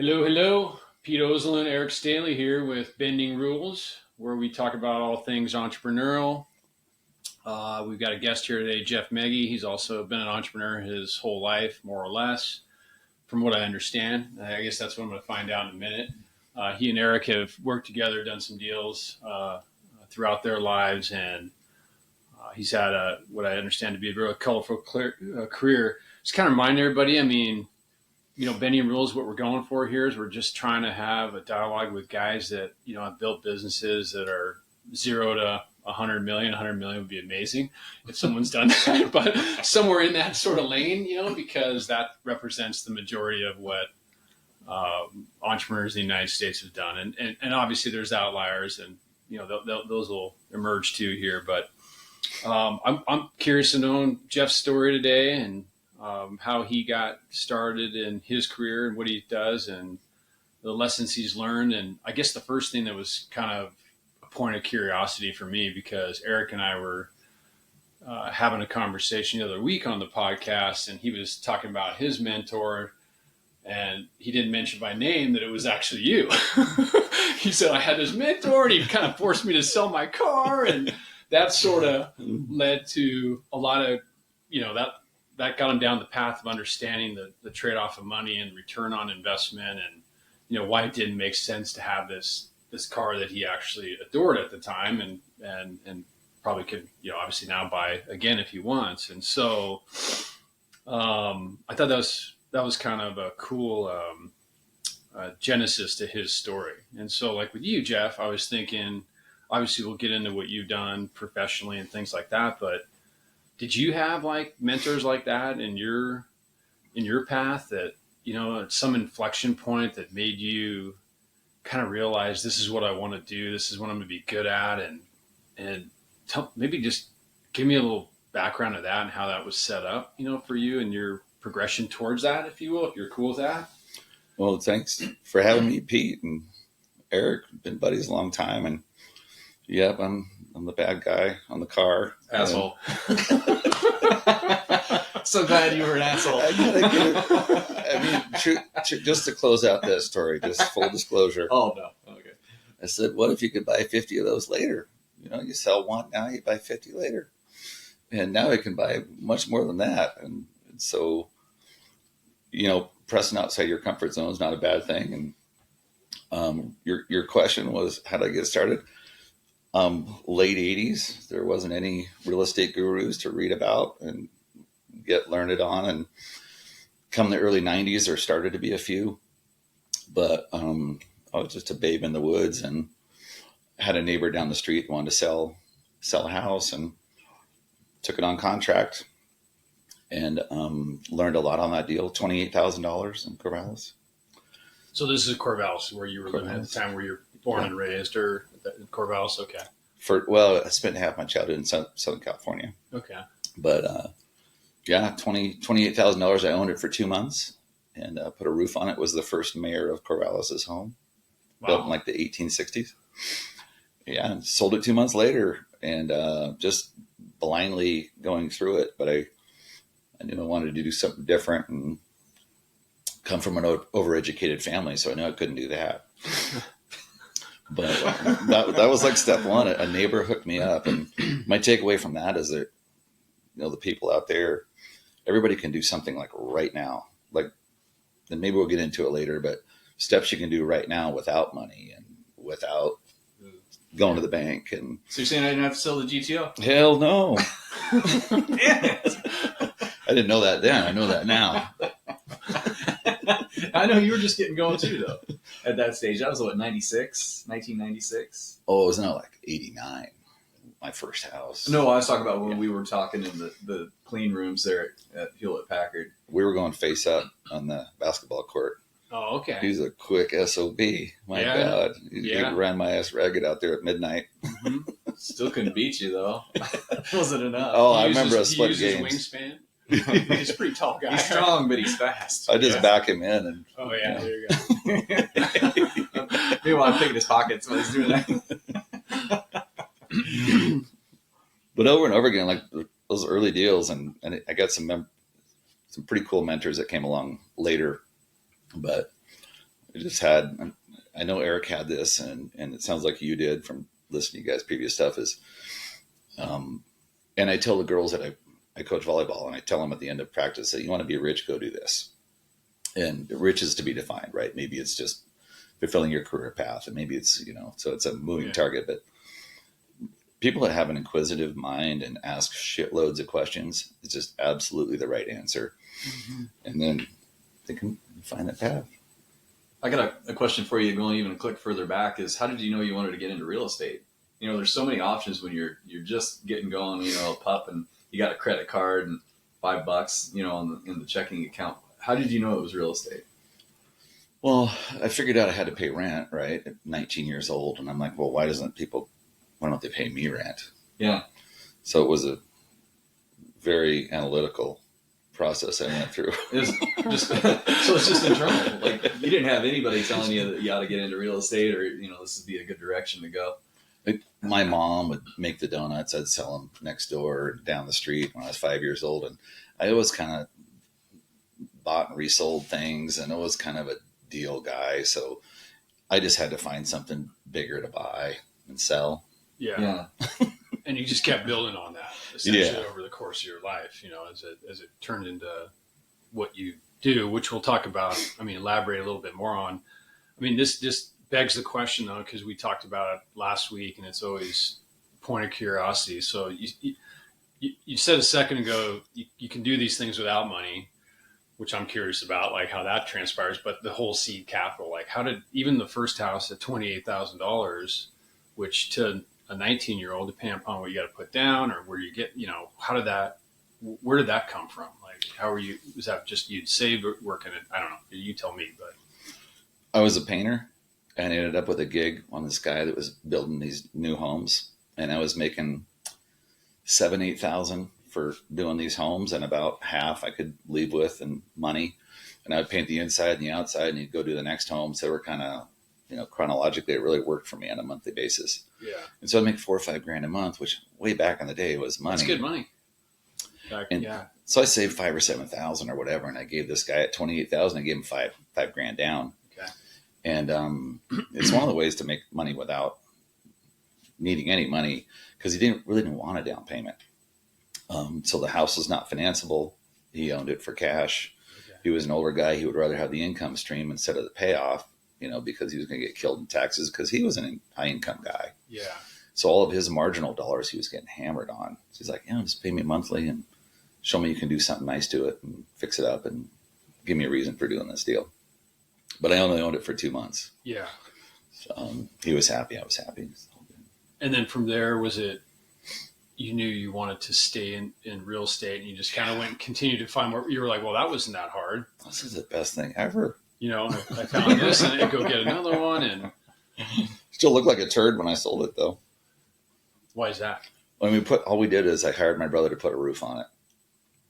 Hello, hello. Pete Oslin, Eric Staley here with Bending Rules, where we talk about all things entrepreneurial. We've got a guest here today, Jeff Megy. He's also been an entrepreneur his whole life, more or less, from what I understand. I guess that's what I'm going to find out in a minute. He and Eric have worked together, done some deals throughout their lives, and he's had what I understand to be a very colorful career. Just kind of remind everybody, bending rules, what we're going for here is we're just trying to have a dialogue with guys that, have built businesses that are 0 to 100 million. 100 million would be amazing if someone's done that, but somewhere in that sort of lane, because that represents the majority of what entrepreneurs in the United States have done. And obviously there's outliers and, those will emerge too here. But I'm curious to know Jeff's story today and how he got started in his career and what he does and the lessons he's learned. And I guess the first thing that was kind of a point of curiosity for me, because Eric and I were having a conversation the other week on the podcast, and he was talking about his mentor, and he didn't mention by name that it was actually you. He said, I had this mentor and he kind of forced me to sell my car. And that sort of led to a lot of, that got him down the path of understanding the trade-off of money and return on investment, and why it didn't make sense to have this car that he actually adored at the time and probably could obviously now buy again if he wants. And so I thought that was kind of a cool genesis to his story. And so, like with you, Jeff, I was thinking, obviously we'll get into what you've done professionally and things like that, but did you have like mentors like that in your path that, at some inflection point that made you kind of realize this is what I want to do, this is what I'm going to be good at, and maybe just give me a little background of that and how that was set up, for you and your progression towards that, if you will, if you're cool with that. Well, thanks for having me, Pete and Eric. Been buddies a long time, and yep, I'm the bad guy on the car. Asshole. So glad you were an asshole. Just to close out that story, just full disclosure. Oh, no. Okay. I said, what if you could buy 50 of those later? You sell one now, you buy 50 later. And now you can buy much more than that. And so, pressing outside your comfort zone is not a bad thing. And your question was, how did I get started? Late 80s, there wasn't any real estate gurus to read about and get learned on. And come the early 90s, there started to be a few. But I was just a babe in the woods and had a neighbor down the street who wanted to sell a house, and took it on contract and learned a lot on that deal. $28,000 in Corvallis. So this is Corvallis, where you were living at the time, where you're born and raised, or Corvallis? Okay. I spent half my childhood in Southern California. Okay. But $28,000. I owned it for 2 months and put a roof on it. Was the first mayor of Corvallis's home. Wow. Built in like the 1860s. Yeah, and sold it 2 months later, and just blindly going through it. But I knew I wanted to do something different and come from an overeducated family, so I knew I couldn't do that. But that was like step one. A neighbor hooked me up, and my takeaway from that is that the people out there, everybody can do something like right now. Like, then maybe we'll get into it later, but steps you can do right now without money and without going to the bank. And so you're saying I didn't have to sell the GTO? Hell no. Damn it. I didn't know that then. I know that now. I know you were just getting going too, though. At that stage, that was what, 1996. Oh, it was not like 89. My first house. No, I was talking about when we were talking in the clean rooms there at Hewlett Packard. We were going face up on the basketball court. Oh, okay. He's a quick SOB. My God. He ran my ass ragged out there at midnight. Mm-hmm. Still couldn't beat you, though. Wasn't enough. Oh, I remember us split games. Wingspan. He's a pretty tall guy. He's strong, but he's fast. I just back him in. And, oh, yeah. There you go. Meanwhile, I'm picking his pockets while he's doing that. But over and over again, like those early deals, and I got some pretty cool mentors that came along later. But I just had, I know Eric had this, and it sounds like you did from listening to you guys' previous stuff is, and I tell the girls that I coach volleyball, and I tell them at the end of practice that you want to be rich, go do this. And rich is to be defined, right? Maybe it's just fulfilling your career path, and maybe it's, so it's a moving target, but people that have an inquisitive mind and ask shitloads of questions, it's just absolutely the right answer. Mm-hmm. And then they can find that path. I got a question for you, going even a click further back, is how did you know you wanted to get into real estate? There's so many options when you're just getting going, a pup, and you got a credit card and $5, in the checking account. How did you know it was real estate? Well, I figured out I had to pay rent, right, at 19 years old. And I'm like, well, why don't they pay me rent? Yeah. So it was a very analytical process I went through. So it's just internal. Like, you didn't have anybody telling you that you ought to get into real estate, or, this would be a good direction to go. My mom would make the donuts. I'd sell them next door, down the street when I was 5 years old. And I always kind of bought and resold things, and I was kind of a deal guy. So I just had to find something bigger to buy and sell. Yeah. And you just kept building on that essentially over the course of your life, as it turned into what you do, which we'll talk about. Elaborate a little bit more on. This begs the question though, because we talked about it last week, and it's always a point of curiosity. So you said a second ago, you can do these things without money, which I'm curious about, like how that transpires, but the whole seed capital, like how did even the first house at $28,000, which to a 19-year-old, depending upon what you got to put down or where you get, where did that come from? Like, was that just you'd save working it? I don't know. You tell me, but. I was a painter, and I ended up with a gig on this guy that was building these new homes. And I was making $7,000-8,000 for doing these homes, and about half I could leave with in money. And I would paint the inside and the outside, and you'd go do the next home. So we're kind of, chronologically, it really worked for me on a monthly basis. Yeah. And so I'd make $4 or $5 grand a month, which way back in the day was money. That's good money. So I saved $5,000 or $7,000 or whatever, and I gave this guy at $28,000. I gave him $5 grand down. Okay. And it's one of the ways to make money without needing any money, because he didn't want a down payment. So the house was not financeable. He owned it for cash. Okay. He was an older guy. He would rather have the income stream instead of the payoff, because he was going to get killed in taxes, because he was a high income guy. Yeah. So all of his marginal dollars he was getting hammered on. So he's like, just pay me monthly and show me you can do something nice to it and fix it up and give me a reason for doing this deal. But I only owned it for 2 months. Yeah. So he was happy. I was happy. And then from there, was it, you knew you wanted to stay in real estate, and you just kind of went and continued to find more. You were like, well, that wasn't that hard. This is the best thing ever. I found this, and I go get another one. And still looked like a turd when I sold it, though. Why is that? All we did is I hired my brother to put a roof on it.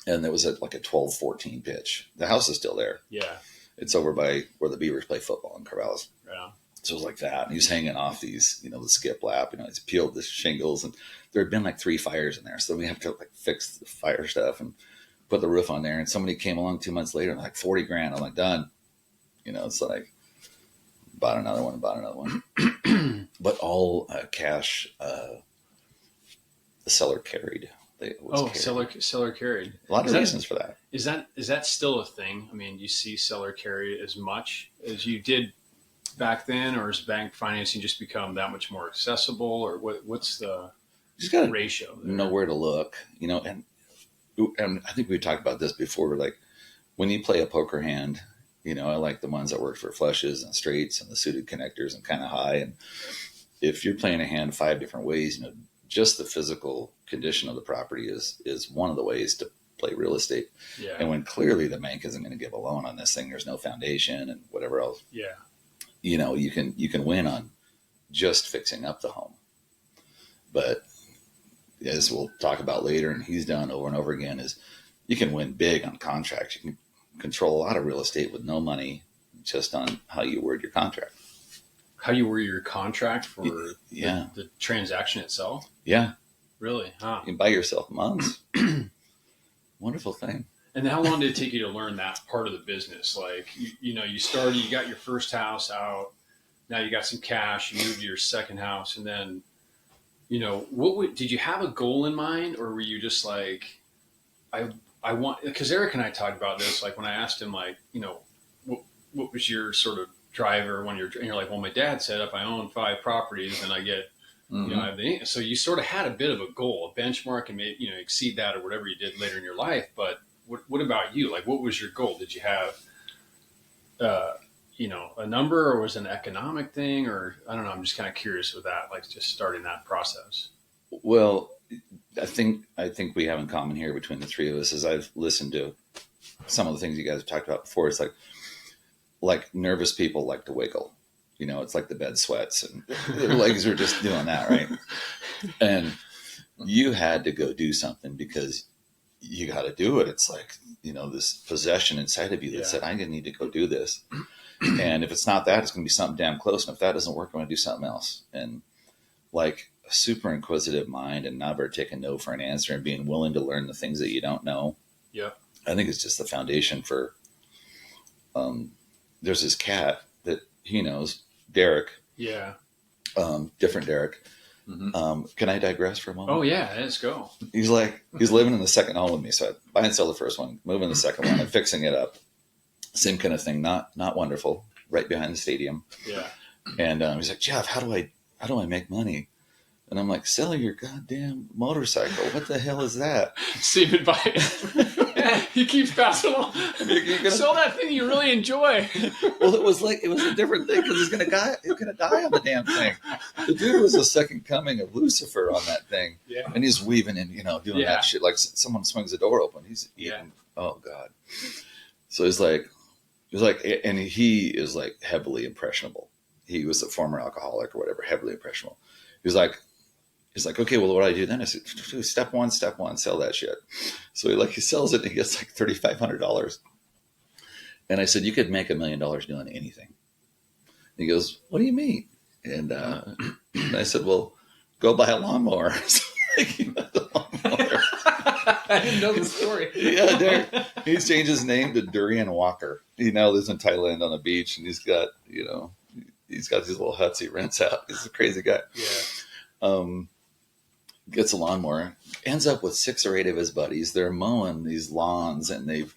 And it was at like a 12-14 pitch. The house is still there. Yeah. It's over by where the Beavers play football in Corvallis. Yeah. So it was like that. And he was hanging off these, the skip lap, he's peeled the shingles, and there had been like 3 fires in there. So we have to like fix the fire stuff and put the roof on there. And somebody came along 2 months later and like 40 grand. I'm like, done. It's like bought another one. But all cash, the seller carried. Seller carried. A lot of reasons for that. Is that still a thing? You see seller carry as much as you did back then, or has bank financing just become that much more accessible, or what's the ratio there? Know where to look, and I think we talked about this before. Like when you play a poker hand, I like the ones that work for flushes and straights and the suited connectors and kind of high. And if you're playing a hand 5 different ways, just the physical condition of the property is one of the ways to play real estate. Yeah. And when clearly the bank isn't going to give a loan on this thing, there's no foundation and whatever else. Yeah. You can win on just fixing up the home. But as we'll talk about later, and he's done over and over again, is you can win big on contracts. You can control a lot of real estate with no money, just on how you word your contract. How you word your contract for the transaction itself? Yeah. Really? Huh? You can buy yourself months. Wonderful thing. And how long did it take you to learn that part of the business? Like, you started, you got your first house out. Now you got some cash, you moved to your second house. And then, did you have a goal in mind, or were you just like, I want, because Eric and I talked about this, like when I asked him, like, what was your sort of driver when and you're like, well, my dad said if I own 5 properties and I get, I have the, so you sort of had a bit of a goal, a benchmark, and maybe, exceed that or whatever you did later in your life. But what about you? Like, what was your goal? Did you have, a number, or was it an economic thing, or I don't know. I'm just kind of curious with that, like just starting that process. Well, I think we have in common here between the three of us is I've listened to some of the things you guys have talked about before. It's like nervous people like to wiggle. It's like the bed sweats and their legs are just doing that, right? And you had to go do something because you got to do it. It's like, this possession inside of you that said, I need to go do this. And if it's not that, it's going to be something damn close. And if that doesn't work, I'm going to do something else. And like a super inquisitive mind and never taking no for an answer and being willing to learn the things that you don't know. Yeah. I think it's just the foundation for, there's this cat that he knows, Derek. Yeah. Different Derek. Mm-hmm. Can I digress for a moment? Oh yeah. Let's go. He's living in the second home with me. So I buy and sell the first one, move in the second one, I'm fixing it up. Same kind of thing. Not wonderful. Right behind the stadium. Yeah. And he's like, Jeff, how do I make money? And I'm like, sell your goddamn motorcycle. What the hell is that? Same advice. He keeps passing along. Sell that thing you really enjoy. Well, it was a different thing because he's gonna die on the damn thing. The dude was the second coming of Lucifer on that thing. Yeah. And he's weaving and doing that shit like someone swings the door open. He's eating. Yeah. Oh God. So he's like, and he is like heavily impressionable. He was a former alcoholic or whatever, heavily impressionable. He's like, okay, well, what do I do then? I said, step one, sell that shit. So he sells it and he gets like $3,500. And I said, you could make $1 million doing anything. And he goes, what do you mean? And I said, well, go buy a lawnmower. So he bought the lawnmower. I didn't know the story. Yeah, Derek. He's changed his name to Durian Walker. He now lives in Thailand on the beach, and he's got these little huts he rents out. He's a crazy guy. Yeah. Gets a lawnmower, ends up with 6 or 8 of his buddies. They're mowing these lawns, and at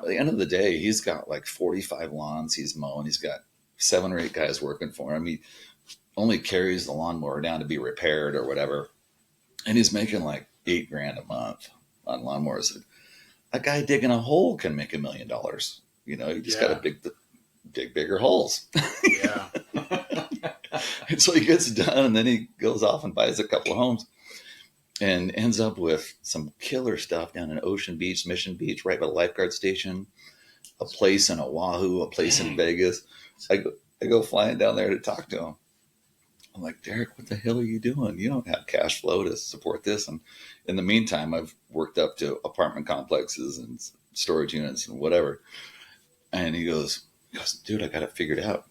the end of the day, he's got like 45 lawns he's mowing. He's got 7 or 8 guys working for him. He only carries the lawnmower down to be repaired or whatever. And he's making like $8,000 a month on lawnmowers. A guy digging a hole can make $1 million. You just got to dig bigger holes. Yeah. And so he gets done, and then he goes off and buys a couple of homes and ends up with some killer stuff down in Ocean Beach, Mission Beach, right by the lifeguard station, a place in Oahu, a place in Vegas. I go flying down there to talk to him. I'm like, Derek, what the hell are you doing? You don't have cash flow to support this. And in the meantime, I've worked up to apartment complexes and storage units and whatever. And he goes, dude, I got it figured out.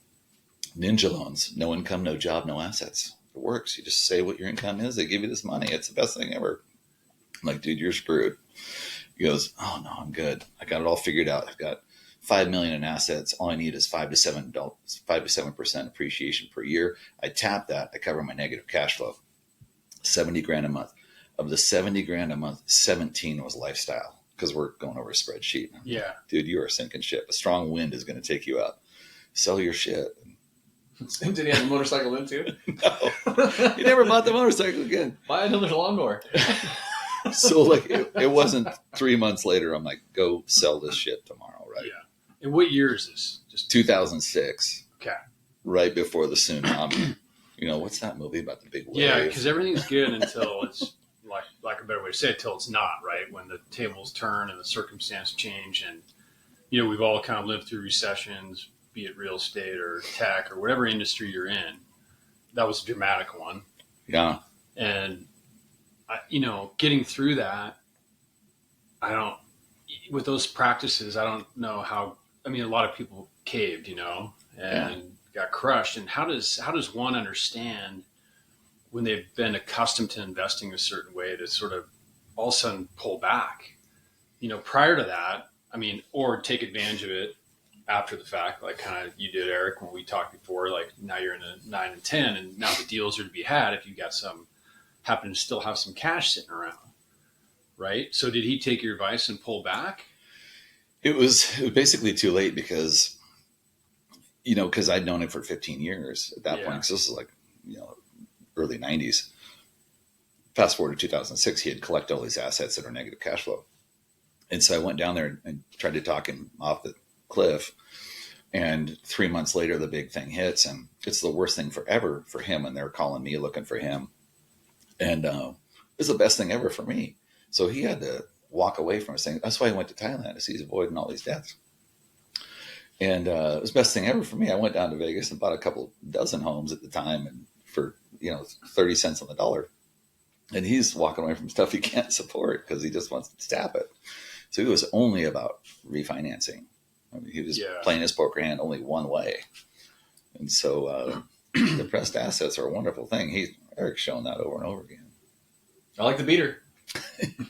Ninja loans, no income, no job, no assets. It works. You just say what your income is. They give you this money. It's the best thing ever. I'm like, dude, you're screwed. He goes, oh no, I'm good. I got it all figured out. I've got $5 million in assets. All I need is 5 to 7% appreciation per year. I tap that. I cover my negative cash flow. $70,000 a month. Of the $70,000 a month, 17 was lifestyle because we're going over a spreadsheet. Yeah, dude, you are sinking ship. A strong wind is going to take you out. Sell your shit. Did he have a motorcycle then too? No, he never bought the motorcycle again. Buy another lawnmower. So like it wasn't 3 months later. I'm like, go sell this shit tomorrow, right? Yeah. And what year is this? Just 2006. Okay. Right before the tsunami. What's that movie about the big wave? Yeah, because everything's good until it's like a better way to say it, till it's not, right? When the tables turn and the circumstances change, and we've all kind of lived through recessions, be it real estate or tech or whatever industry you're in. That was a dramatic one. Yeah. And getting through that, with those practices, I don't know how. I mean, a lot of people caved, and got crushed. And how does one understand when they've been accustomed to investing a certain way to sort of all of a sudden pull back? prior to that, I mean, or take advantage of it after the fact, like kind of you did, Eric, when we talked before, like now you're in a 9 and 10 and now the deals are to be had if you got happen to still have some cash sitting around. Right. So did he take your advice and pull back? It was basically too late because, because I'd known him for 15 years at that point. Because this is like, early 90s. Fast forward to 2006, he had collected all these assets that are negative cash flow. And so I went down there and tried to talk him off the cliff. And 3 months later, the big thing hits, and it's the worst thing forever for him. And they're calling me looking for him. And it's the best thing ever for me. So he had to walk away from it, saying, that's why I went to Thailand, is he's avoiding all these debts. And it was the best thing ever for me. I went down to Vegas and bought a couple dozen homes at the time, and for 30 cents on the dollar. And he's walking away from stuff he can't support because he just wants to tap it. So it was only about refinancing. I mean, he was playing his poker hand only one way. And so depressed assets are a wonderful thing. Eric's shown that over and over again. I like the beater.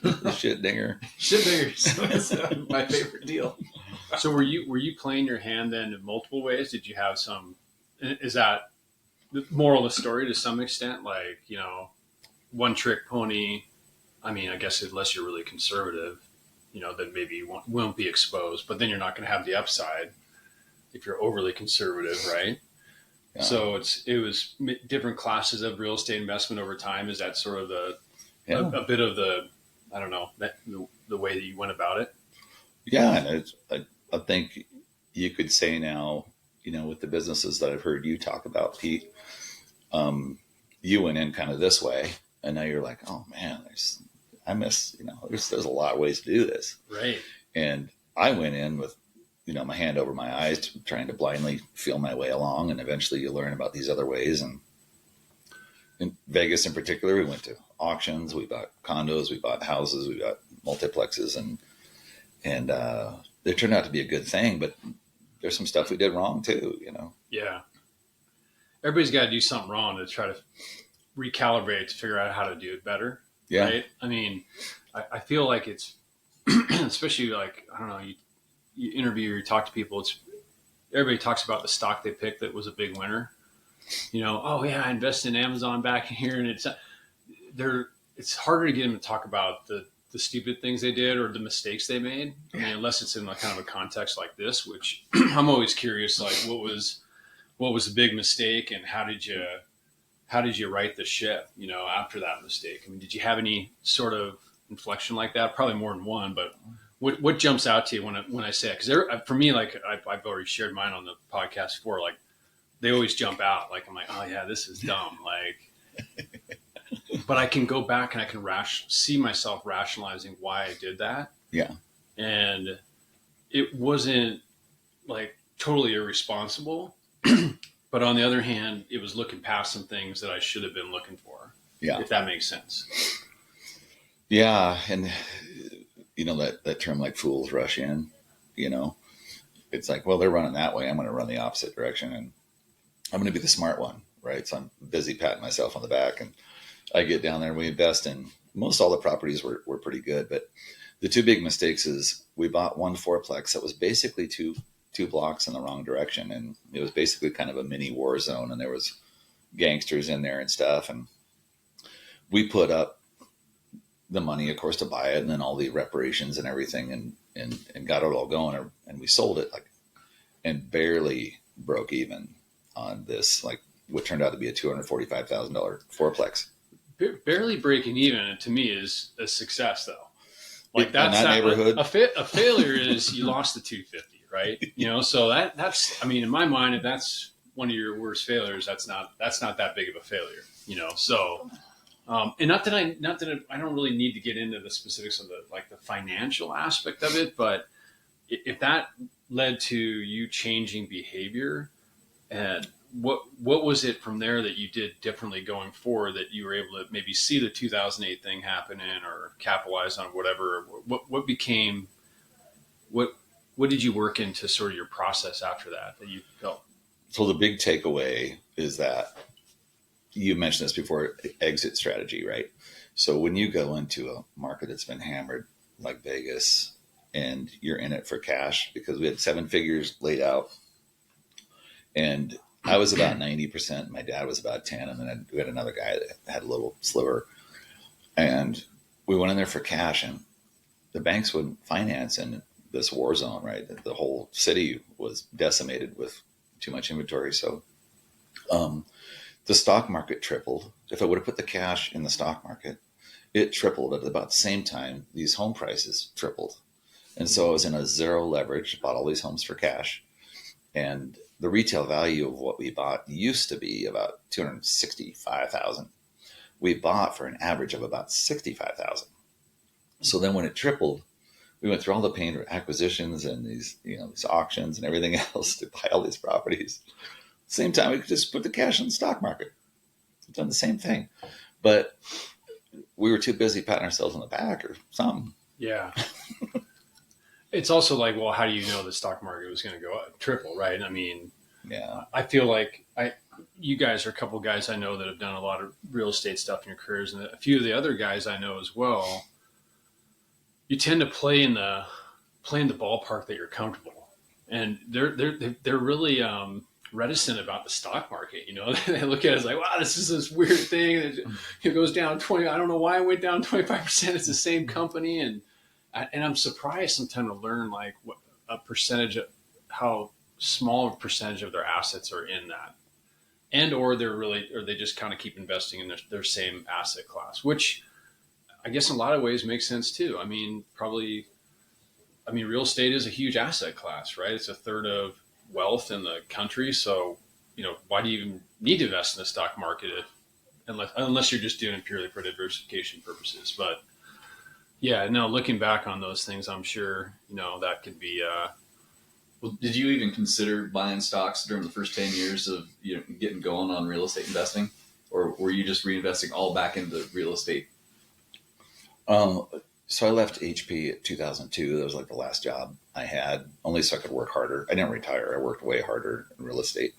The shit dinger. Shit dingers. That's my favorite deal. So were you playing your hand then in multiple ways? Did you have some, is that the moral of the story to some extent? Like, one trick pony. I mean, I guess unless you're really conservative, then maybe you won't be exposed, but then you're not going to have the upside if you're overly conservative, right? Yeah. So it was different classes of real estate investment over time. Is that sort of a bit of the, I don't know, the way that you went about it? Yeah. And I think you could say now, with the businesses that I've heard you talk about, Pete, you went in kind of this way, and now you're like, oh man, there's a lot of ways to do this. Right. And I went in with, my hand over my eyes, trying to blindly feel my way along. And eventually you learn about these other ways. And in Vegas in particular, we went to auctions, we bought condos, we bought houses, we bought multiplexes, and it turned out to be a good thing, but there's some stuff we did wrong too, Yeah. Everybody's got to do something wrong to try to recalibrate to figure out how to do it better. Yeah. Right. I mean, I feel like it's, especially like, I don't know, you interview or you talk to people, everybody talks about the stock they picked that was a big winner. Oh yeah, I invested in Amazon back here, and it's harder to get them to talk about the stupid things they did or the mistakes they made. I mean, unless it's in like kind of a context like this, which I'm always curious, like what was the big mistake and how did you right the ship, after that mistake? I mean, did you have any sort of inflection like that? Probably more than one, but what jumps out to you when I say it? Because for me, like I've already shared mine on the podcast before, like they always jump out. Like I'm like, oh yeah, this is dumb. Like, but I can go back and I can see myself rationalizing why I did that. Yeah. And it wasn't like totally irresponsible, but on the other hand, it was looking past some things that I should have been looking for. Yeah. If that makes sense. Yeah. And that term, like fools rush in, it's like, well, they're running that way. I'm going to run the opposite direction, and I'm going to be the smart one. Right. So I'm busy patting myself on the back, and I get down there and we invest in most all the properties were pretty good. But the two big mistakes is we bought one fourplex that was basically two blocks in the wrong direction. And it was basically kind of a mini war zone, and there was gangsters in there and stuff. And we put up the money, of course, to buy it, and then all the reparations and everything, and got it all going. And we sold it and barely broke even on this, like what turned out to be a $245,000 fourplex. Barely breaking even to me is a success, though. Like that's in that neighborhood. A failure is you lost the 250, right? So that's, I mean, in my mind, if that's one of your worst failures, that's not that big of a failure, So, and not that I don't really need to get into the specifics of the financial aspect of it, but if that led to you changing behavior, and what was it from there that you did differently going forward that you were able to maybe see the 2008 thing happening or capitalize on whatever? What did you work into sort of your process after that you felt? So the big takeaway is that you mentioned this before, exit strategy, right? So when you go into a market that's been hammered like Vegas, and you're in it for cash, because we had 7 figures laid out, and I was about 90%. My dad was about 10, and then we had another guy that had a little sliver, and we went in there for cash, and the banks wouldn't finance in this war zone, right? The whole city was decimated with too much inventory. So the stock market tripled. If I would have put the cash in the stock market, it tripled at about the same time these home prices tripled. And so I was in a zero leverage, bought all these homes for cash. And the retail value of what we bought used to be about $265,000. We bought for an average of about $65,000. So then when it tripled, we went through all the pain of acquisitions and these auctions and everything else to buy all these properties. Same time, we could just put the cash in the stock market. We've done the same thing, but we were too busy patting ourselves on the back or something. Yeah. It's also like, well, how do you know the stock market was going to go up, triple, right? I mean, yeah, I feel like you guys are a couple of guys I know that have done a lot of real estate stuff in your careers, and a few of the other guys I know as well. You tend to play in the ballpark that you're comfortable, and they're really reticent about the stock market. They look at it as like, wow, this is this weird thing. It goes down 20. I don't know why it went down 25%. It's the same company, and I'm surprised sometimes to learn like what a percentage of how small a percentage of their assets are in that, and or they just kind of keep investing in their same asset class, which I guess in a lot of ways makes sense too. I mean, real estate is a huge asset class, right? It's a third of wealth in the country. So, why do you even need to invest in the stock market unless you're just doing it purely for diversification purposes? But yeah, no, looking back on those things, I'm sure, that could be, well, did you even consider buying stocks during the first 10 years of getting going on real estate investing? Or were you just reinvesting all back into real estate? So I left HP at 2002. That was like the last job I had, only so I could work harder. I didn't retire. I worked way harder in real estate,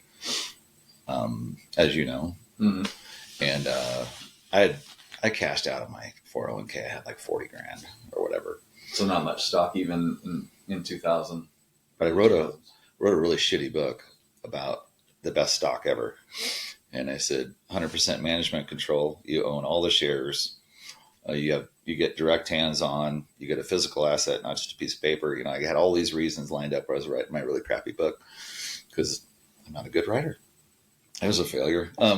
as you know. Mm-hmm. And I cashed out of my 401k. I had like 40 grand or whatever. So not much stock even in 2000. But I wrote a really shitty book about the best stock ever. And I said, 100% management control. You own all the shares. You get direct hands-on. You get a physical asset, not just a piece of paper. I had all these reasons lined up where I was writing my really crappy book because I'm not a good writer. I was a failure. There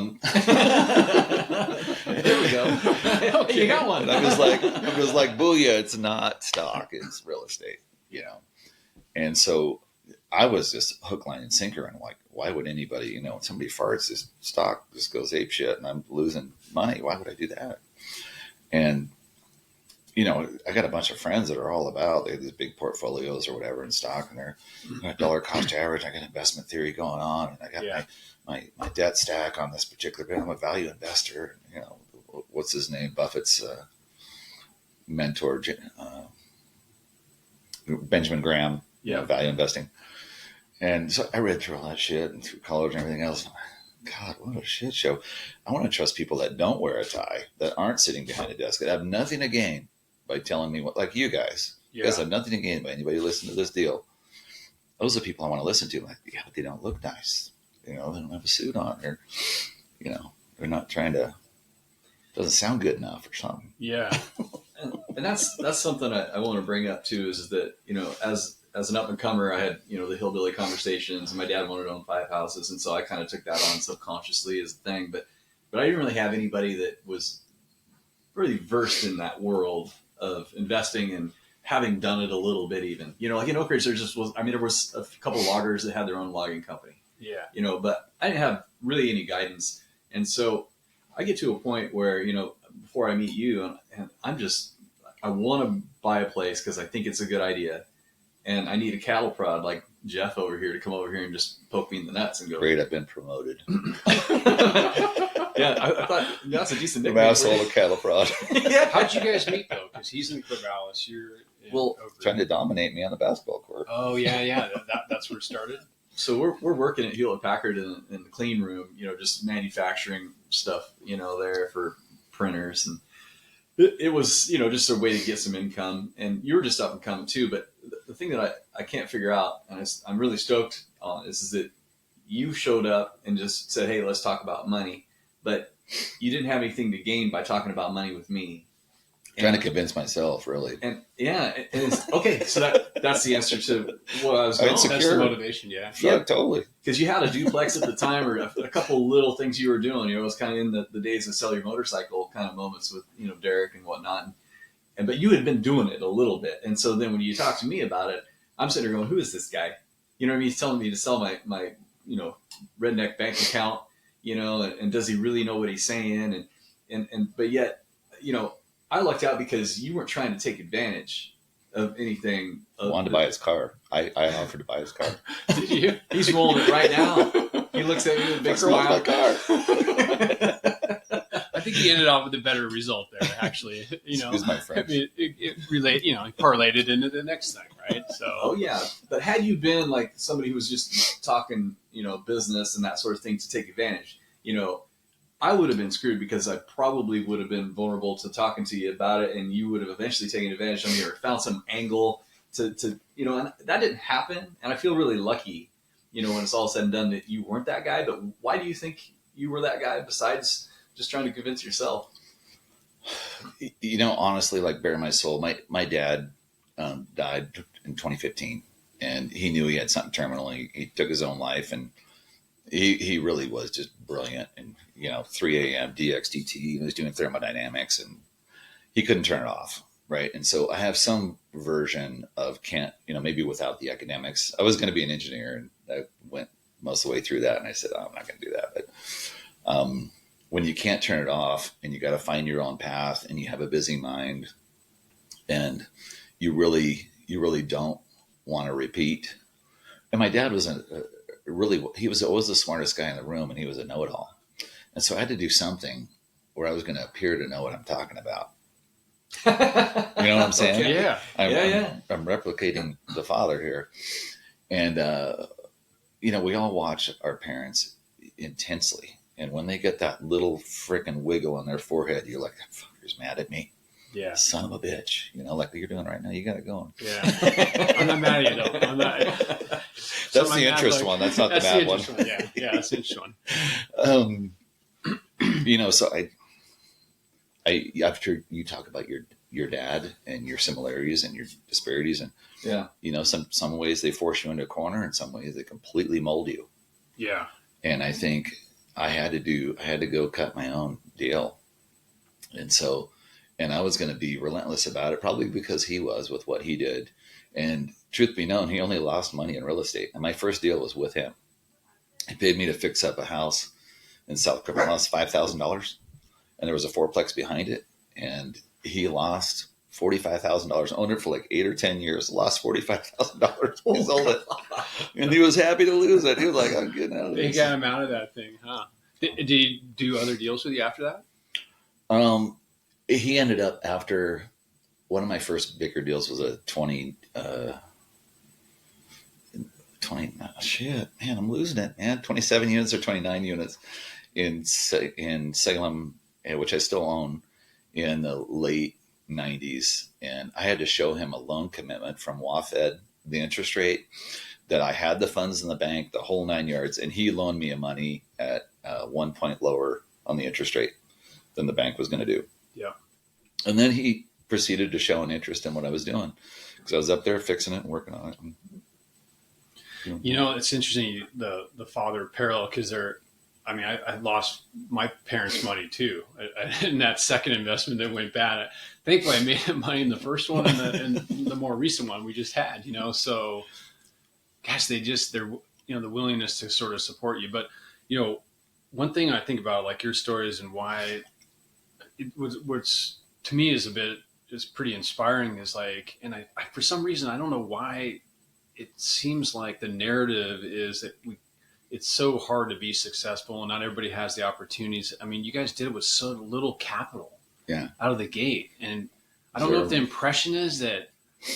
we go. Okay, you got one. And I was like, booyah! It's not stock; it's real estate. And so I was just hook, line, and sinker. And like, why would anybody? When somebody farts, this stock just goes ape shit, and I'm losing money. Why would I do that? And I got a bunch of friends that are all about, they have these big portfolios or whatever in stock, and they're dollar cost average. I got investment theory going on, and I got my debt stack on this particular bit. I'm a value investor. What's his name? Buffett's mentor, Benjamin Graham, value investing. And so I read through all that shit and through college and everything else. God, what a shit show. I want to trust people that don't wear a tie, that aren't sitting behind a desk, that have nothing to gain by telling me what, like you guys. You guys have nothing to gain by anybody listening to this deal. Those are people I want to listen to. Like, yeah, but they don't look nice. They don't have a suit on. They're not trying to, doesn't sound good enough or something. Yeah. And that's something I want to bring up too, is that, as an up and comer, I had, the hillbilly conversations, and my dad wanted to own 5 houses. And so I kind of took that on subconsciously as a thing, but I didn't really have anybody that was really versed in that world of investing and having done it a little bit even, like in Oak Ridge, there was a couple of loggers that had their own logging company, but I didn't have really any guidance. And so I get to a point where, before I meet you, and I want to buy a place because I think it's a good idea. And I need a cattle prod like Jeff over here to come over here and just poke me in the nuts and go, great, I've been promoted. Yeah, I thought that's a decent nickname. Asshole to cattle prod. Yeah. How'd you guys meet though? Because he's in Corvallis, you're trying to dominate me on the basketball court. Oh yeah. That's where it started. So we're working at Hewlett Packard in the clean room, just manufacturing stuff, there for printers, it was, just a way to get some income, and you were just up and coming too. But the thing that I can't figure out, and I'm really stoked on, is that you showed up and just said, "Hey, let's talk about money," but you didn't have anything to gain by talking about money with me. Trying to convince myself, really. And it's, okay, so that's the answer to what I was going. That's the motivation, yeah. Yeah, totally. Because you had a duplex at the time, or a couple little things you were doing. It was kind of in the days of sell your motorcycle kind of moments with Derek and whatnot. But you had been doing it a little bit, and so then when you talk to me about it, I'm sitting there going, "Who is this guy?" You know what I mean? He's telling me to sell my redneck bank account, and does he really know what he's saying? And but yet, I lucked out because you weren't trying to take advantage of anything. I wanted to buy his car. I offered to buy his car. Did you? He's rolling it right now. He looks at me with a big smile. My car. I think he ended up with a better result there, actually. Excuse my French. I mean, it parlayed it into the next thing, right? So. Oh yeah, but had you been like somebody who was just talking, business and that sort of thing to take advantage, I would have been screwed, because I probably would have been vulnerable to talking to you about it, and you would have eventually taken advantage of me or found some angle to and that didn't happen. And I feel really lucky, when it's all said and done, that you weren't that guy. But why do you think you were that guy, besides just trying to convince yourself? Honestly, like, bare my soul, my dad died in 2015, and he knew he had something terminal. He took his own life, and he really was just brilliant. And 3 a.m. DXDT, he was doing thermodynamics, and he couldn't turn it off, right? And so I have some version of maybe without the academics. I was going to be an engineer, and I went most of the way through that, and I said, I'm not going to do that. But when you can't turn it off, and you got to find your own path, and you have a busy mind, and you really don't want to repeat. And my dad was he was always the smartest guy in the room, and he was a know-it-all. And so I had to do something where I was going to appear to know what I'm talking about. You know what I'm saying? Okay. Yeah. I'm replicating the father here. And, we all watch our parents intensely. And when they get that little freaking wiggle on their forehead, you're like, that fucker's mad at me. Yeah. Son of a bitch. Like you're doing right now. You got it going. Yeah. I'm not mad at you, though. I'm not. That's the interest one. That's not the bad one. Yeah, that's the interest one. So I after you talk about your dad and your similarities and your disparities, and some ways they force you into a corner, and some ways they completely mold you. Yeah. And I think I had to go cut my own deal. And I was going to be relentless about it, probably because he was with what he did. And truth be known, he only lost money in real estate. And my first deal was with him. He paid me to fix up a house in South Carolina. Lost $5,000, and there was a fourplex behind it. And he lost $45,000. Owned it for like 8 or 10 years. Lost $45,000. He sold it, and he was happy to lose it. He was like, "I'm getting out of this." They got him out of that thing, huh? Did he do other deals with you after that? He ended up, after one of my first bigger deals was a 20, shit, man, I'm losing it, man. 27 units or 29 units in Salem, which I still own, in the late 90s. And I had to show him a loan commitment from WAFED, the interest rate, that I had the funds in the bank, the whole 9 yards. And he loaned me money at 1 point lower on the interest rate than the bank was going to do. Yeah. And then he proceeded to show an interest in what I was doing, because I was up there fixing it and working on it. It's interesting, the father parallel, because I lost my parents' money too in that second investment that went bad. Thankfully, I made money in the first one and the more recent one we just had. So, gosh, they're the willingness to sort of support you. But one thing I think about, like, your stories and why what's to me is pretty inspiring, is like, and I for some reason I don't know why, it seems like the narrative is that it's so hard to be successful, and not everybody has the opportunities. I mean, you guys did it with so little capital out of the gate. And I don't know if the impression is that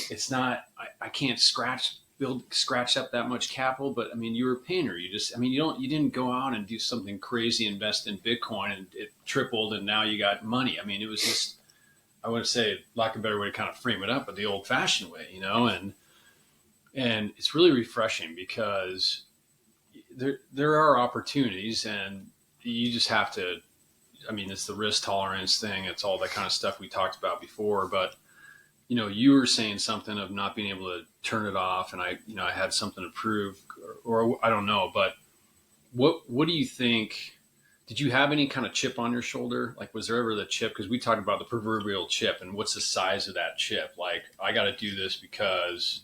it's not, I can't scratch up that much capital, but I mean, you were a painter. You didn't go out and do something crazy, invest in Bitcoin and it tripled and now you got money. I mean, it was just I would say, lack of a better way to kind of frame it up, but the old fashioned way, and it's really refreshing because there are opportunities, and you just have to, I mean, it's the risk tolerance thing. It's all that kind of stuff we talked about before, but you were saying something of not being able to turn it off, and I had something to prove, or I don't know, but what do you think? Did you have any kind of chip on your shoulder? Like, was there ever the chip? Because we talked about the proverbial chip, and what's the size of that chip? Like, I got to do this because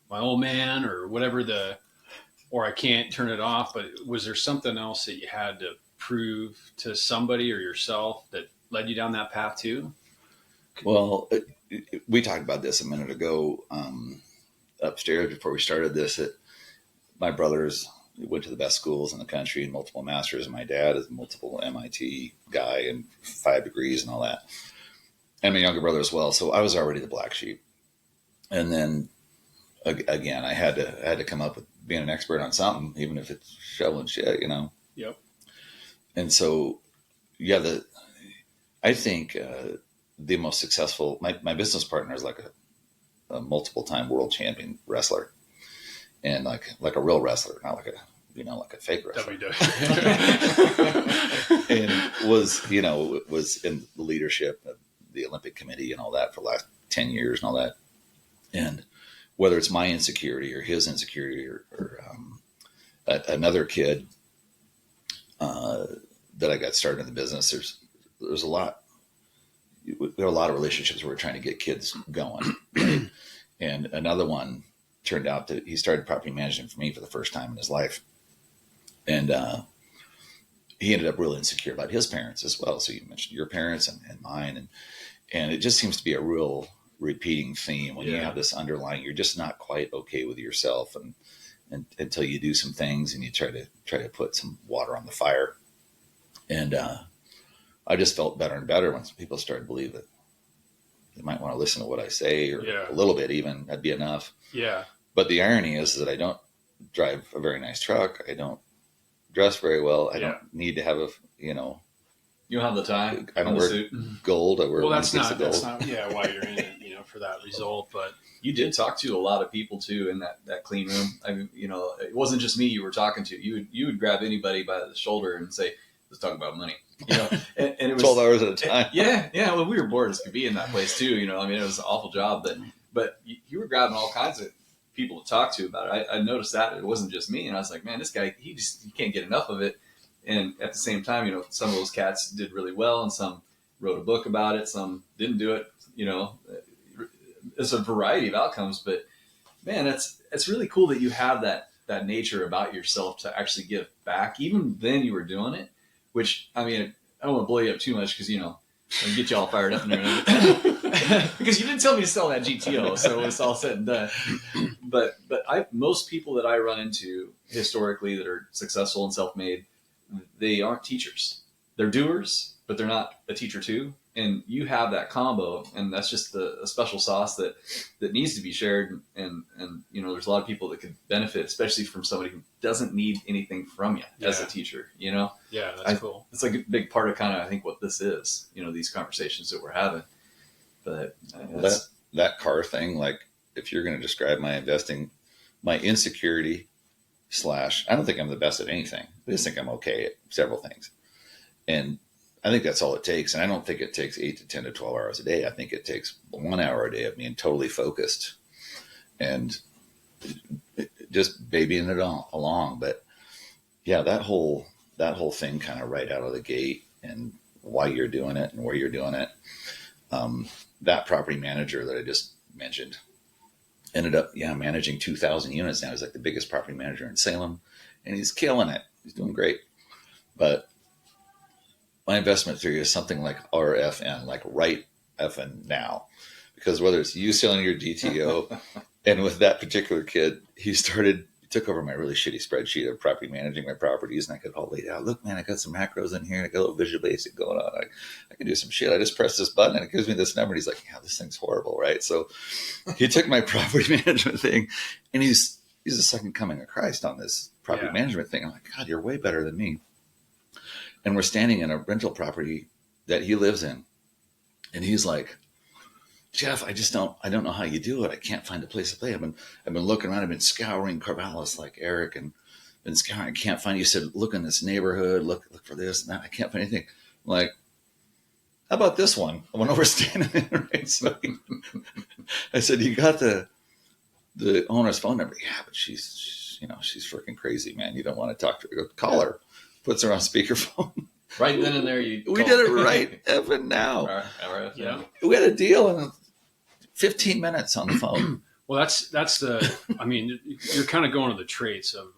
my old man, or whatever or I can't turn it off. But was there something else that you had to prove to somebody or yourself that led you down that path too? Well, we talked about this a minute ago upstairs before we started this. My brothers went to the best schools in the country and multiple masters, and my dad is a multiple MIT guy and 5 degrees and all that. And my younger brother as well. So I was already the black sheep. And then again, I had to come up with being an expert on something, even if it's shoveling shit, Yep. And so, yeah, I think the most successful, my business partner is like a multiple time world champion wrestler, and like a real wrestler, not like a fake wrestler. And was in the leadership of the Olympic Committee and all that for the last 10 years and all that. And whether it's my insecurity or his insecurity or another kid that I got started in the business, there's a lot. There are a lot of relationships where we're trying to get kids going. Right? And another one turned out that he started property management for me for the first time in his life. And he ended up really insecure about his parents as well. So you mentioned your parents and mine. And it just seems to be a real repeating theme when you have this underlying, you're just not quite okay with yourself and until you do some things and you try to put some water on the fire. And I just felt better and better when people started to believe that they might want to listen to what I say, or a little bit even, that'd be enough. Yeah. But the irony is that I don't drive a very nice truck. I don't dress very well. I don't need to have you don't have the tie. I don't wear gold. I wear that's one piece of gold. That's not why you're in it, for that result. But you did talk to a lot of people too in that clean room. I mean, it wasn't just me you were talking to. You would grab anybody by the shoulder and say, "Let's talk about money." And it was 12 hours at a time. Yeah. Well, we were bored as could be in that place too. I mean, it was an awful job, but you were grabbing all kinds of people to talk to about it. I noticed that it wasn't just me, and I was like, man, this guy, he can't get enough of it. And at the same time, some of those cats did really well, and some wrote a book about it, some didn't do it. It's a variety of outcomes, but man, it's really cool that you have that nature about yourself to actually give back. Even then, you were doing it, which, I mean, I don't want to blow you up too much because I'll get you all fired up and everything. Because you didn't tell me to sell that GTO, so it's all said and done. But most people that I run into historically that are successful and self-made, they aren't teachers. They're doers, but they're not a teacher too. And you have that combo, and that's just a special sauce that needs to be shared. And there's a lot of people that could benefit, especially from somebody who doesn't need anything from you as a teacher. Yeah, that's cool. It's like a big part of kind of, I think, what this is. These conversations that we're having. But that car thing, like, if you're going to describe my investing, my insecurity / I don't think I'm the best at anything. I just think I'm okay at several things. And I think that's all it takes. And I don't think it takes 8 to 10 to 12 hours a day. I think it takes 1 hour a day of being totally focused and just babying it all along. But yeah, that whole thing kind of right out of the gate, and why you're doing it and where you're doing it. That property manager that I just mentioned ended up managing 2,000 units now. He's like the biggest property manager in Salem, and he's killing it. He's doing great. But my investment theory is something like RFN, like right effing now. Because whether it's you selling your GTO, and with that particular kid, he took over my really shitty spreadsheet of property managing my properties, and I could all lay out, look, man, I got some macros in here, and I got a little Visual Basic going on. I can do some shit. I just press this button and it gives me this number. And he's like, yeah, this thing's horrible, right? So he took my property management thing, and he's the second coming of Christ on this property management thing. I'm like, God, you're way better than me. And we're standing in a rental property that he lives in, and he's like, Jeff, I don't know how you do it. I can't find a place to play. I've been looking around. I've been scouring Corvallis like Eric and been scouring. I can't find, you said, look in this neighborhood, look for this and that. I can't find anything. I'm like, how about this one? I went over standing there. Right? So I said, you got the owner's phone number? Yeah, but she's freaking crazy, man. You don't want to talk to her. Call her. Puts her on speakerphone. Right then and there, we did it right even now. Yeah. We had a deal in 15 minutes on the phone. Well, that's the, I mean, you're kind of going to the traits of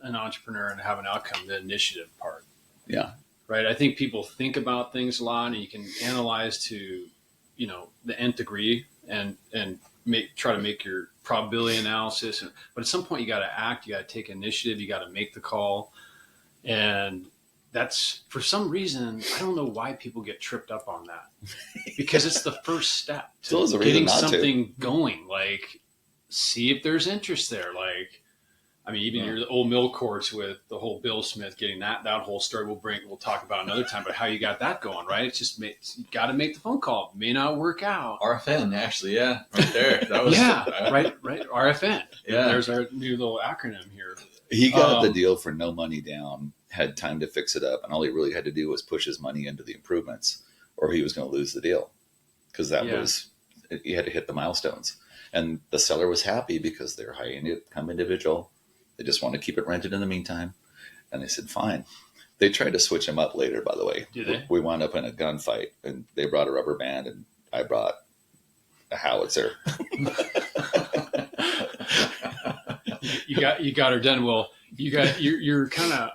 an entrepreneur and have an outcome, the initiative part. Yeah. Right. I think people think about things a lot, and you can analyze to, the nth degree and try to make your probability analysis. But at some point you got to act, you got to take initiative, you got to make the call. And that's, for some reason, I don't know why people get tripped up on that, because it's the first step to getting something going. Like, see if there's interest there. Like, I mean, even your old mill course with the whole Bill Smith getting that whole story, we'll talk about another time, but how you got that going, right? It's just, you got to make the phone call. It may not work out. RFN, actually, yeah, right there. That was right. RFN. Yeah, there's our new little acronym here. He got the deal for no money down, had time to fix it up, and all he really had to do was push his money into the improvements, or he was going to lose the deal, because he had to hit the milestones. And the seller was happy because they're high income individual. They just want to keep it rented in the meantime. And they said, fine. They tried to switch him up later, by the way. Did they? We wound up in a gunfight, and they brought a rubber band, and I brought a howitzer. You got her done. Well, you're kind of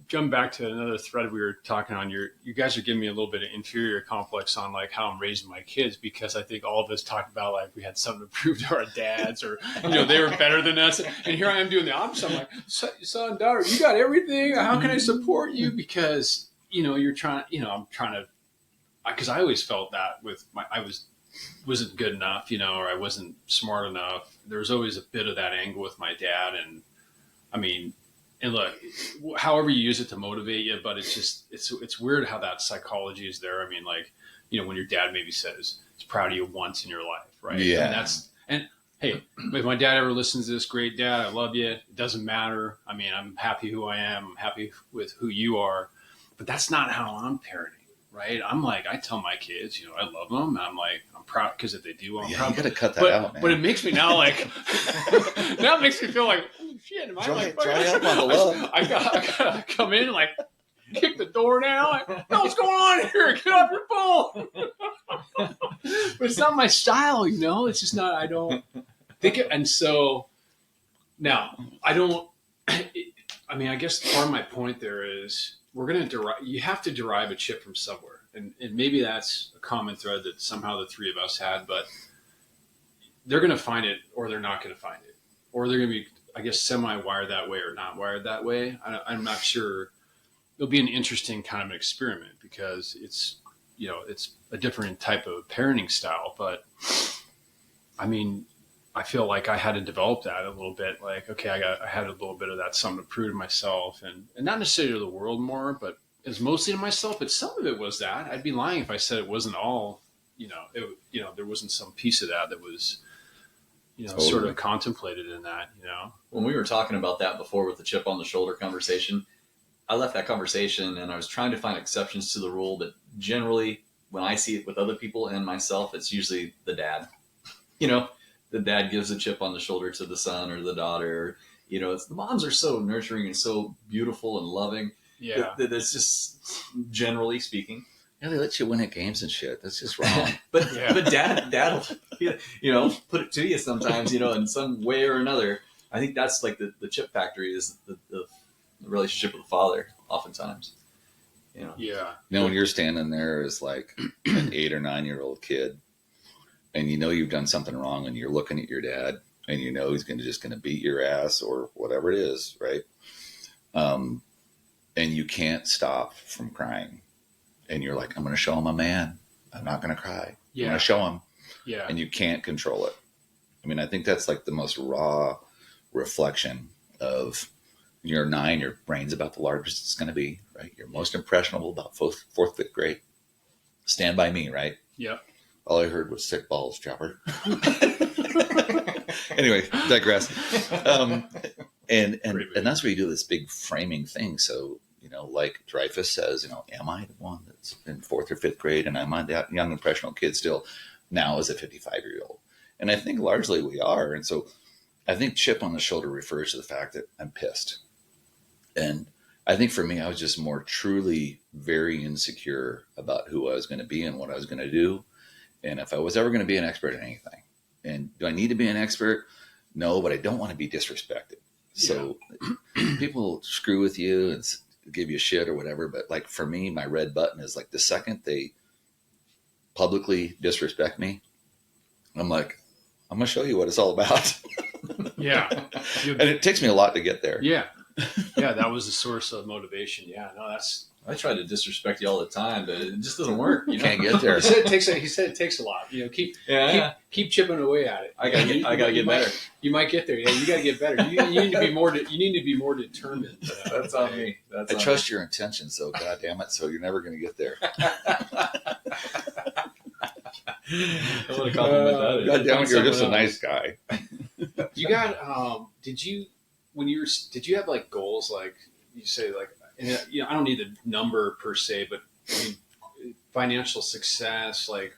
jump back to another thread we were talking on. You guys are giving me a little bit of inferior complex on like how I'm raising my kids, because I think all of us talked about like we had something to prove to our dads, or they were better than us, and here I am doing the opposite. I'm like, son, daughter, you got everything. How can I support you? Because you're trying. I'm trying to, because I always felt that with wasn't good enough, or I wasn't smart enough. There was always a bit of that angle with my dad, and I mean. And look, however you use it to motivate you, but it's just, it's weird how that psychology is there. I mean, like, when your dad maybe says he's proud of you once in your life, right? Yeah. And hey, if my dad ever listens to this, great dad, I love you. It doesn't matter. I mean, I'm happy who I am. I'm happy with who you are, but that's not how I'm parenting, right? I'm like, I tell my kids, I love them. And I'm like, I'm proud, because if they do, I'm proud. You got to cut that out, man. But it makes me now like, now it makes me feel like, shit, am I dry up on the love. I gotta come in and like kick the door down. Like, what's going on here? Get off your phone. But it's not my style, It's just not. I don't think it. And so now I don't. I mean, I guess part of my point there is we're going to derive. You have to derive a chip from somewhere, and maybe that's a common thread that somehow the three of us had. But they're going to find it, or they're not going to find it, or they're going to be, I guess, semi-wired that way or not wired that way. I'm not sure. It'll be an interesting kind of an experiment, because it's, it's a different type of parenting style. But I mean, I feel like I had to develop that a little bit. Like, okay, I had a little bit of that, something to prove to myself, and not necessarily to the world more, but it's mostly to myself. But some of it was that. I'd be lying if I said it wasn't all, there wasn't some piece of that was, totally. Sort of contemplated in that, When we were talking about that before with the chip on the shoulder conversation, I left that conversation and I was trying to find exceptions to the rule, but generally when I see it with other people and myself, it's usually the dad. The dad gives a chip on the shoulder to the son or the daughter. The moms are so nurturing and so beautiful and loving. Yeah. That it's just, generally speaking. Yeah, they let you win at games and shit. That's just wrong. but dad will, put it to you sometimes, in some way or another. I think that's like the chip factory is the relationship with the father oftentimes. Yeah. When you're standing there as like an 8 or 9-year-old kid, and you've done something wrong, and you're looking at your dad, and he's just going to beat your ass or whatever it is, right? And you can't stop from crying. And you're like, I'm going to show him a man. I'm not going to cry. Yeah. I'm going to show him. Yeah. And you can't control it. I mean, I think that's like the most raw reflection of you're 9, your brain's about the largest it's going to be, right? You're most impressionable about fourth, fifth grade. Stand by me, right? Yeah. All I heard was sick balls, Chopper. Anyway, digress. And that's where you do this big framing thing. So, like Dreyfus says, am I the one that's in 4th or 5th grade, and am I that young impressionable kid still now as a 55-year-old? And I think largely we are. And so I think chip on the shoulder refers to the fact that I'm pissed. And I think for me, I was just more truly very insecure about who I was going to be and what I was going to do. And if I was ever going to be an expert in anything. And do I need to be an expert? No, but I don't want to be disrespected. So people screw with you and give you shit or whatever. But like for me, my red button is like the second they publicly disrespect me, I'm like, I'm going to show you what it's all about. Yeah. And it takes me a lot to get there. Yeah. Yeah. That was the source of motivation. Yeah. No, I try to disrespect you all the time, but it just doesn't work. Can't get there. He said it takes a lot. Keep chipping away at it. I gotta get better. You might get there. Yeah, you gotta get better. You need to be more. You need to be more determined. That's on me. I trust your intentions, though. God damn it! So you're never going to get there. I want to compliment that. God damn it! You're just a nice guy. You got? Did you have like goals? Like you say, like I don't need the number per se, but I mean, financial success. Like,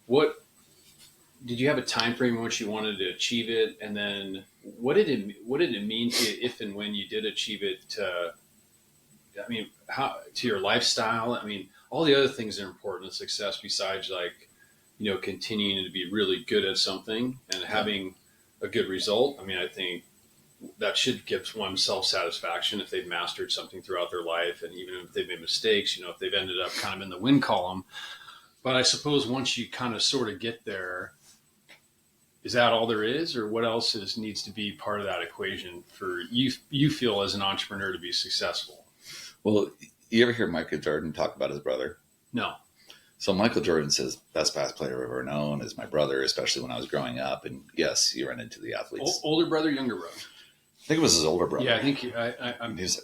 what did you have a time frame in which you wanted to achieve it, and then what did it mean to you if and when you did achieve it? How to your lifestyle? I mean, all the other things that are important to success besides like, continuing to be really good at something and having a good result. I mean, I think that should give one self-satisfaction if they've mastered something throughout their life. And even if they've made mistakes, if they've ended up kind of in the win column. But I suppose once you kind of sort of get there, is that all there is, or what else needs to be part of that equation for you feel as an entrepreneur to be successful? Well, you ever hear Michael Jordan talk about his brother? No. So Michael Jordan says, best basketball player I've ever known is my brother, especially when I was growing up. And yes, you run into the athletes. Older brother, younger brother? I think it was his older brother. Yeah, I think I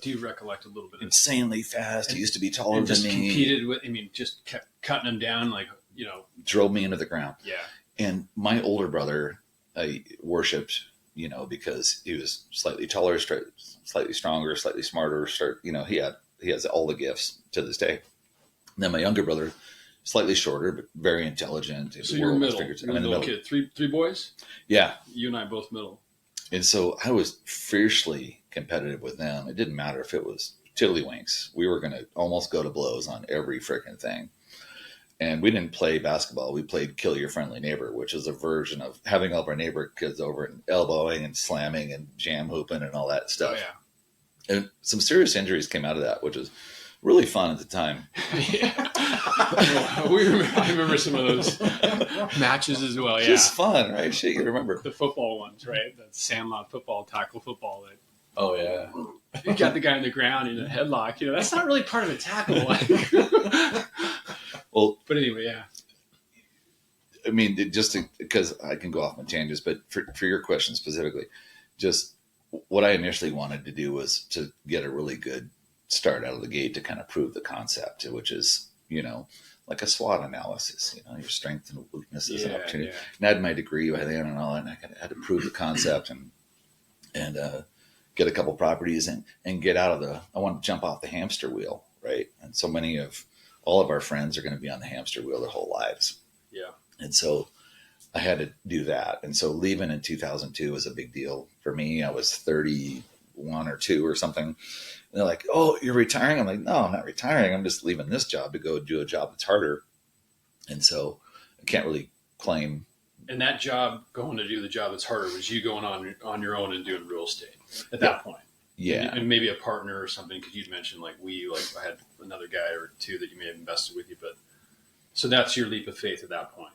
do recollect a little bit. Insanely fast. He used to be taller than me. Competed with, just kept cutting him down, drove me into the ground. Yeah. And my older brother, I worshipped, because he was slightly taller, slightly stronger, slightly smarter. He has all the gifts to this day. And then my younger brother, slightly shorter, but very intelligent. So you're middle. I'm in the middle kid. Three boys? Yeah. You and I both middle. And so I was fiercely competitive with them. It didn't matter if it was tiddlywinks. We were going to almost go to blows on every freaking thing. And we didn't play basketball. We played kill your friendly neighbor, which is a version of having all of our neighbor kids over and elbowing and slamming and jam hooping and all that stuff. Oh, yeah. And some serious injuries came out of that, which was really fun at the time. Yeah. I remember some of those matches as well. Yeah. Just fun, right? Shit, you remember. The football ones, right? The sandlot football, tackle football. Oh, yeah. You got the guy in the ground in a headlock. That's not really part of a tackle. Well, but anyway, yeah. I mean, because I can go off on tangents, but for your question specifically, just what I initially wanted to do was to get a really good start out of the gate to kind of prove the concept, which is, like a SWOT analysis, your strengths and weaknesses and opportunity. Yeah. And I had my degree by then and all that, and I had to prove the concept and get a couple properties and get out of I want to jump off the hamster wheel, right? And so many of all of our friends are going to be on the hamster wheel their whole lives. Yeah. And so I had to do that. And so leaving in 2002 was a big deal for me. I was 31 or 2 or something. And they're like, "Oh, you're retiring?" I'm like, "No, I'm not retiring. I'm just leaving this job to go do a job that's harder." And so I can't really claim. And that job, going to do the job that's harder, was you going on your own and doing real estate at that point. Yeah. And maybe a partner or something, because you'd mentioned I had another guy or two that you may have invested with you, but so that's your leap of faith at that point.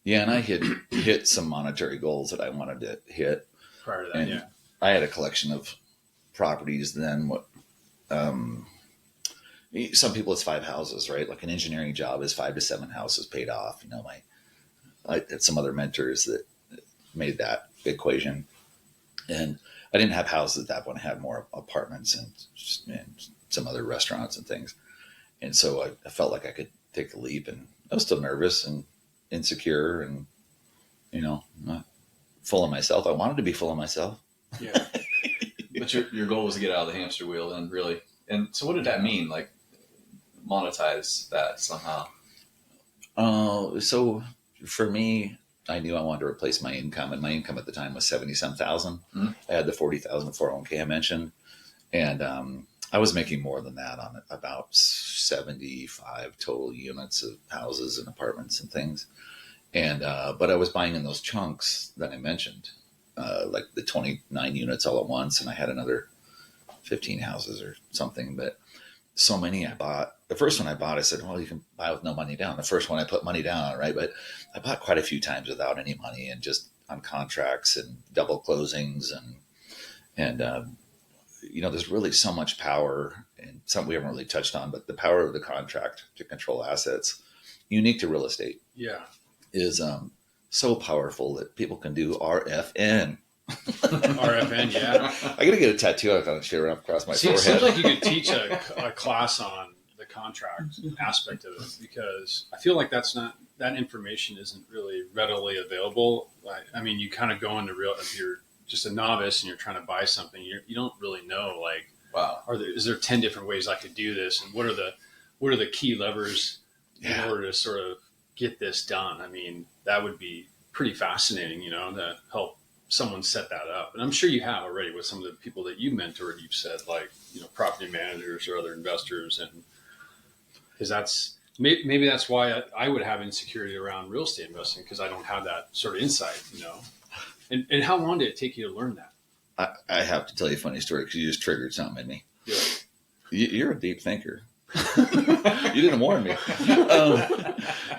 Yeah. And I had hit some monetary goals that I wanted to hit prior to that. And I had a collection of properties then. Some people it's 5 houses, right? Like an engineering job is 5 to 7 houses paid off. I had some other mentors that made that equation, and I didn't have houses at that point. I had more apartments and some other restaurants and things. And so I felt like I could take the leap, and I was still nervous and insecure and, not full of myself. I wanted to be full of myself. Yeah. But your goal was to get out of the hamster wheel, and really. And so what did that mean? Like monetize that somehow? So for me, I knew I wanted to replace my income, and my income at the time was 70-some thousand. Mm-hmm. I had the 40,000 401k I mentioned, and I was making more than that on about 75 total units of houses and apartments and things. And but I was buying in those chunks that I mentioned, like the 29 units all at once, and I had another 15 houses or something. But so many I bought. The first one I bought, I said, well, you can buy with no money down. The first one I put money down on, right? But I bought quite a few times without any money and just on contracts and double closings and there's really so much power, and something we haven't really touched on, but the power of the contract to control assets, unique to real estate, is so powerful that people can do RFN. RFN, yeah. I gotta get a tattoo of that shit across my forehead. It seems like you could teach a class on the contract aspect of it, because I feel like that information isn't really readily available. I mean, you kind of go into if you're just a novice and you're trying to buy something, you don't really know, like, wow, is there 10 different ways I could do this, and what are the key levers in order to sort of get this done? I mean, that would be pretty fascinating, to help someone set that up. And I'm sure you have already with some of the people that you mentored. You've said, like, property managers or other investors, and because maybe that's why I would have insecurity around real estate investing, because I don't have that sort of insight, And how long did it take you to learn that? I have to tell you a funny story, because you just triggered something in me. Yeah. You're a deep thinker. You didn't warn me.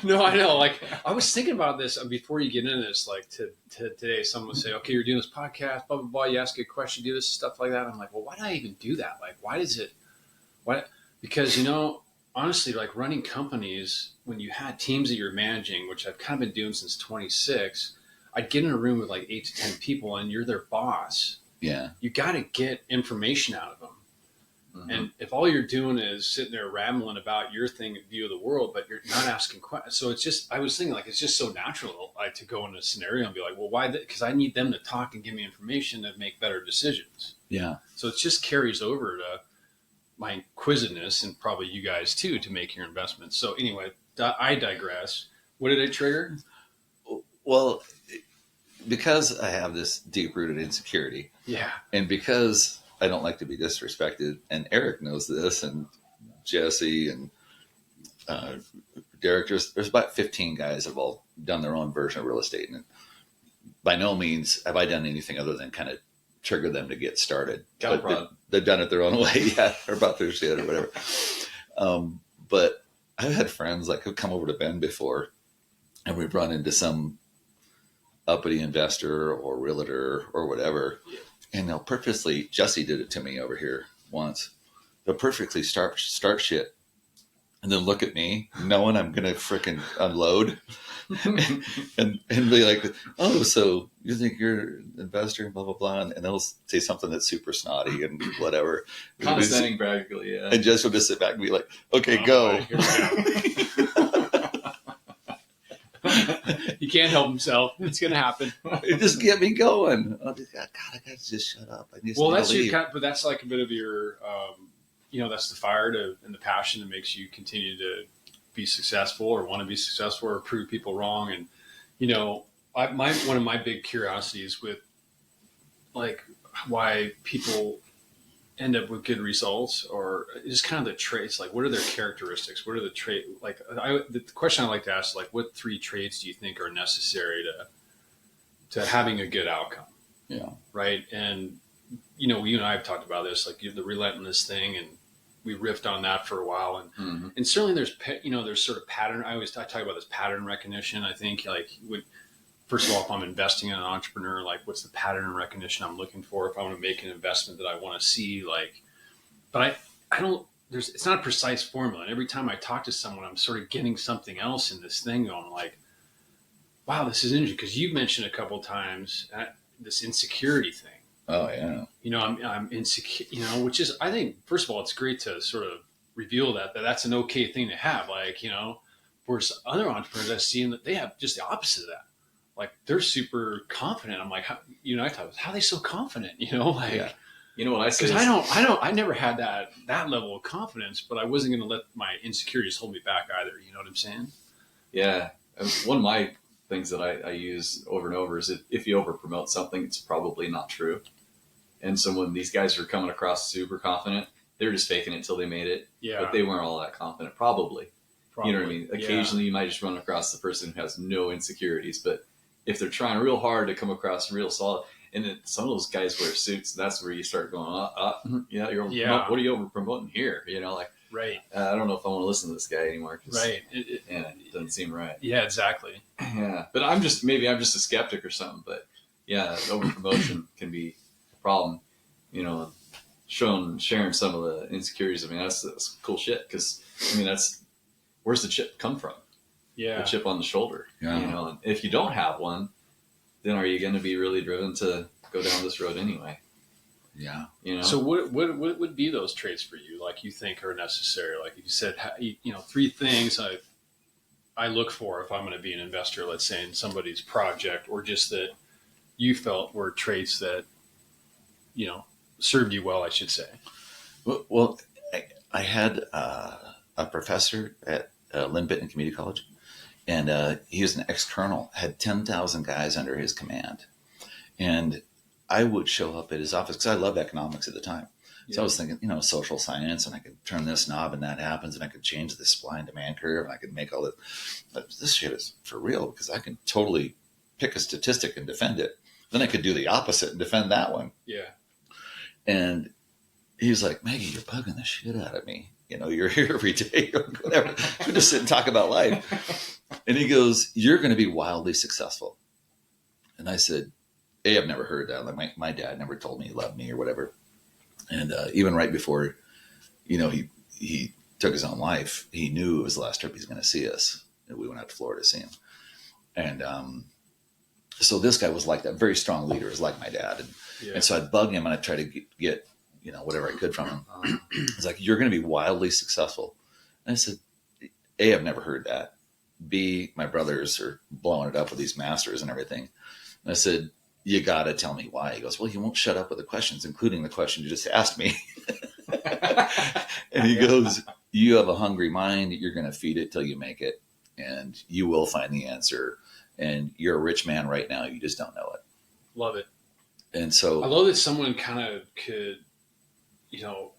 No, I know. Like, I was thinking about this before you get into this. Like, today, someone would say, "Okay, you're doing this podcast, blah blah blah. You ask a question, do this stuff like that." I'm like, "Well, why do I even do that? Like, why? Because honestly, like running companies, when you had teams that you're managing, which I've kind of been doing since 26." I'd get in a room with like 8 to 10 people, and you're their boss. Yeah. You got to get information out of them. Mm-hmm. And if all you're doing is sitting there rambling about your view of the world, but you're not asking questions. So I was thinking, like, it's just so natural to go in a scenario and be like, well, why? Because I need them to talk and give me information to make better decisions. Yeah. So it just carries over to my inquisitiveness, and probably you guys too, to make your investments. So anyway, I digress. What did it trigger? Well, because I have this deep-rooted insecurity, and because I don't like to be disrespected, and Eric knows this, and Jesse and Derek, there's about 15 guys that have all done their own version of real estate, and by no means have I done anything other than kind of trigger them to get started. But they've done it their own way, or about their shit or whatever. But I've had friends like who come over to Bend before, and we've run into some uppity investor or realtor or whatever, and they'll purposely, Jesse did it to me over here once, they'll perfectly start shit and then look at me knowing I'm gonna freaking unload and be like, oh, so you think you're an investor and blah blah blah, and they'll say something that's super snotty and whatever, condescending practically, and Jesse will just sit back and be like, okay, go. He can't help himself. It's going to happen. It just get me going. God, I got to just shut up. But that's like a bit of your, that's the fire and the passion that makes you continue to be successful, or want to be successful, or prove people wrong. And, one of my big curiosities with, like, why people end up with good results, or just kind of the traits, like, what are their characteristics? What are the traits? Like, the question I like to ask is, like, what 3 traits do you think are necessary to having a good outcome? Yeah. Right. And, you and I have talked about this, like, the relentless thing, and we riffed on that for a while. And, and certainly there's sort of pattern. I talk about this pattern recognition. I think, like, first of all, if I'm investing in an entrepreneur, like, what's the pattern recognition I'm looking for? If I want to make an investment that I want to see, like, but it's not a precise formula. And every time I talk to someone, I'm sort of getting something else in this thing going, like, wow, this is interesting. Because you've mentioned a couple of times this insecurity thing. Oh yeah. I'm insecure, which is, I think, first of all, it's great to sort of reveal that's an okay thing to have. Like, Whereas other entrepreneurs I've seen that they have just the opposite of that. Like they're super confident. I'm like, I thought, how are they so confident? Like, Yeah. You know what I say? Because I never had that level of confidence, but I wasn't going to let my insecurities hold me back either. You know what I'm saying? Yeah. One of my things that I use over and over is if you over promote something, it's probably not true. And so when these guys are coming across super confident, they're just faking it until they made it. Yeah. But they weren't all that confident, probably. You know what I mean? Occasionally you might just run across the person who has no insecurities, but if they're trying real hard to come across real solid, and then some of those guys wear suits, that's where you start going, what are you over promoting here? Right. I don't know if I want to listen to this guy anymore. Right. It doesn't seem right. Yeah, exactly. Yeah. But I'm just a skeptic or something, but yeah, over promotion can be a problem, sharing some of the insecurities. I mean, that's cool shit. Cause where's the chip come from? Yeah. The chip on the shoulder, Yeah. and if you don't have one, then are you going to be really driven to go down this road anyway? Yeah. So what would be those traits for you? Like you think are necessary? Like you said, 3 things I look for if I'm going to be an investor, let's say in somebody's project, or just that you felt were traits that, served you well, I should say. Well, I had a professor at Lynn Benton Community College, and he was an ex-colonel, had 10,000 guys under his command. And I would show up at his office because I loved economics at the time. So I was thinking, social science, and I could turn this knob and that happens, and I could change the supply and demand curve, and I could make all that. But this shit is for real because I can totally pick a statistic and defend it. Then I could do the opposite and defend that one. Yeah. And he was like, Megy, you're bugging the shit out of me. You're here every day or whatever. We just sit and talk about life. And he goes, you're going to be wildly successful. And I said, I've never heard that. Like my dad never told me he loved me or whatever. And even right before, he took his own life, he knew it was the last trip he's going to see us. And we went out to Florida to see him. And so this guy was like that, very strong leader, is like my dad. And so I'd bug him and I'd try to get whatever I could from him. He's like, you're going to be wildly successful. And I said, I've never heard that. B, my brothers are blowing it up with these masters and everything. And I said, you got to tell me why. He goes, well, you won't shut up with the questions, including the question you just asked me. And he goes, you have a hungry mind. You're going to feed it till you make it. And you will find the answer. And you're a rich man right now. You just don't know it. Love it. And so I love that someone kind of could,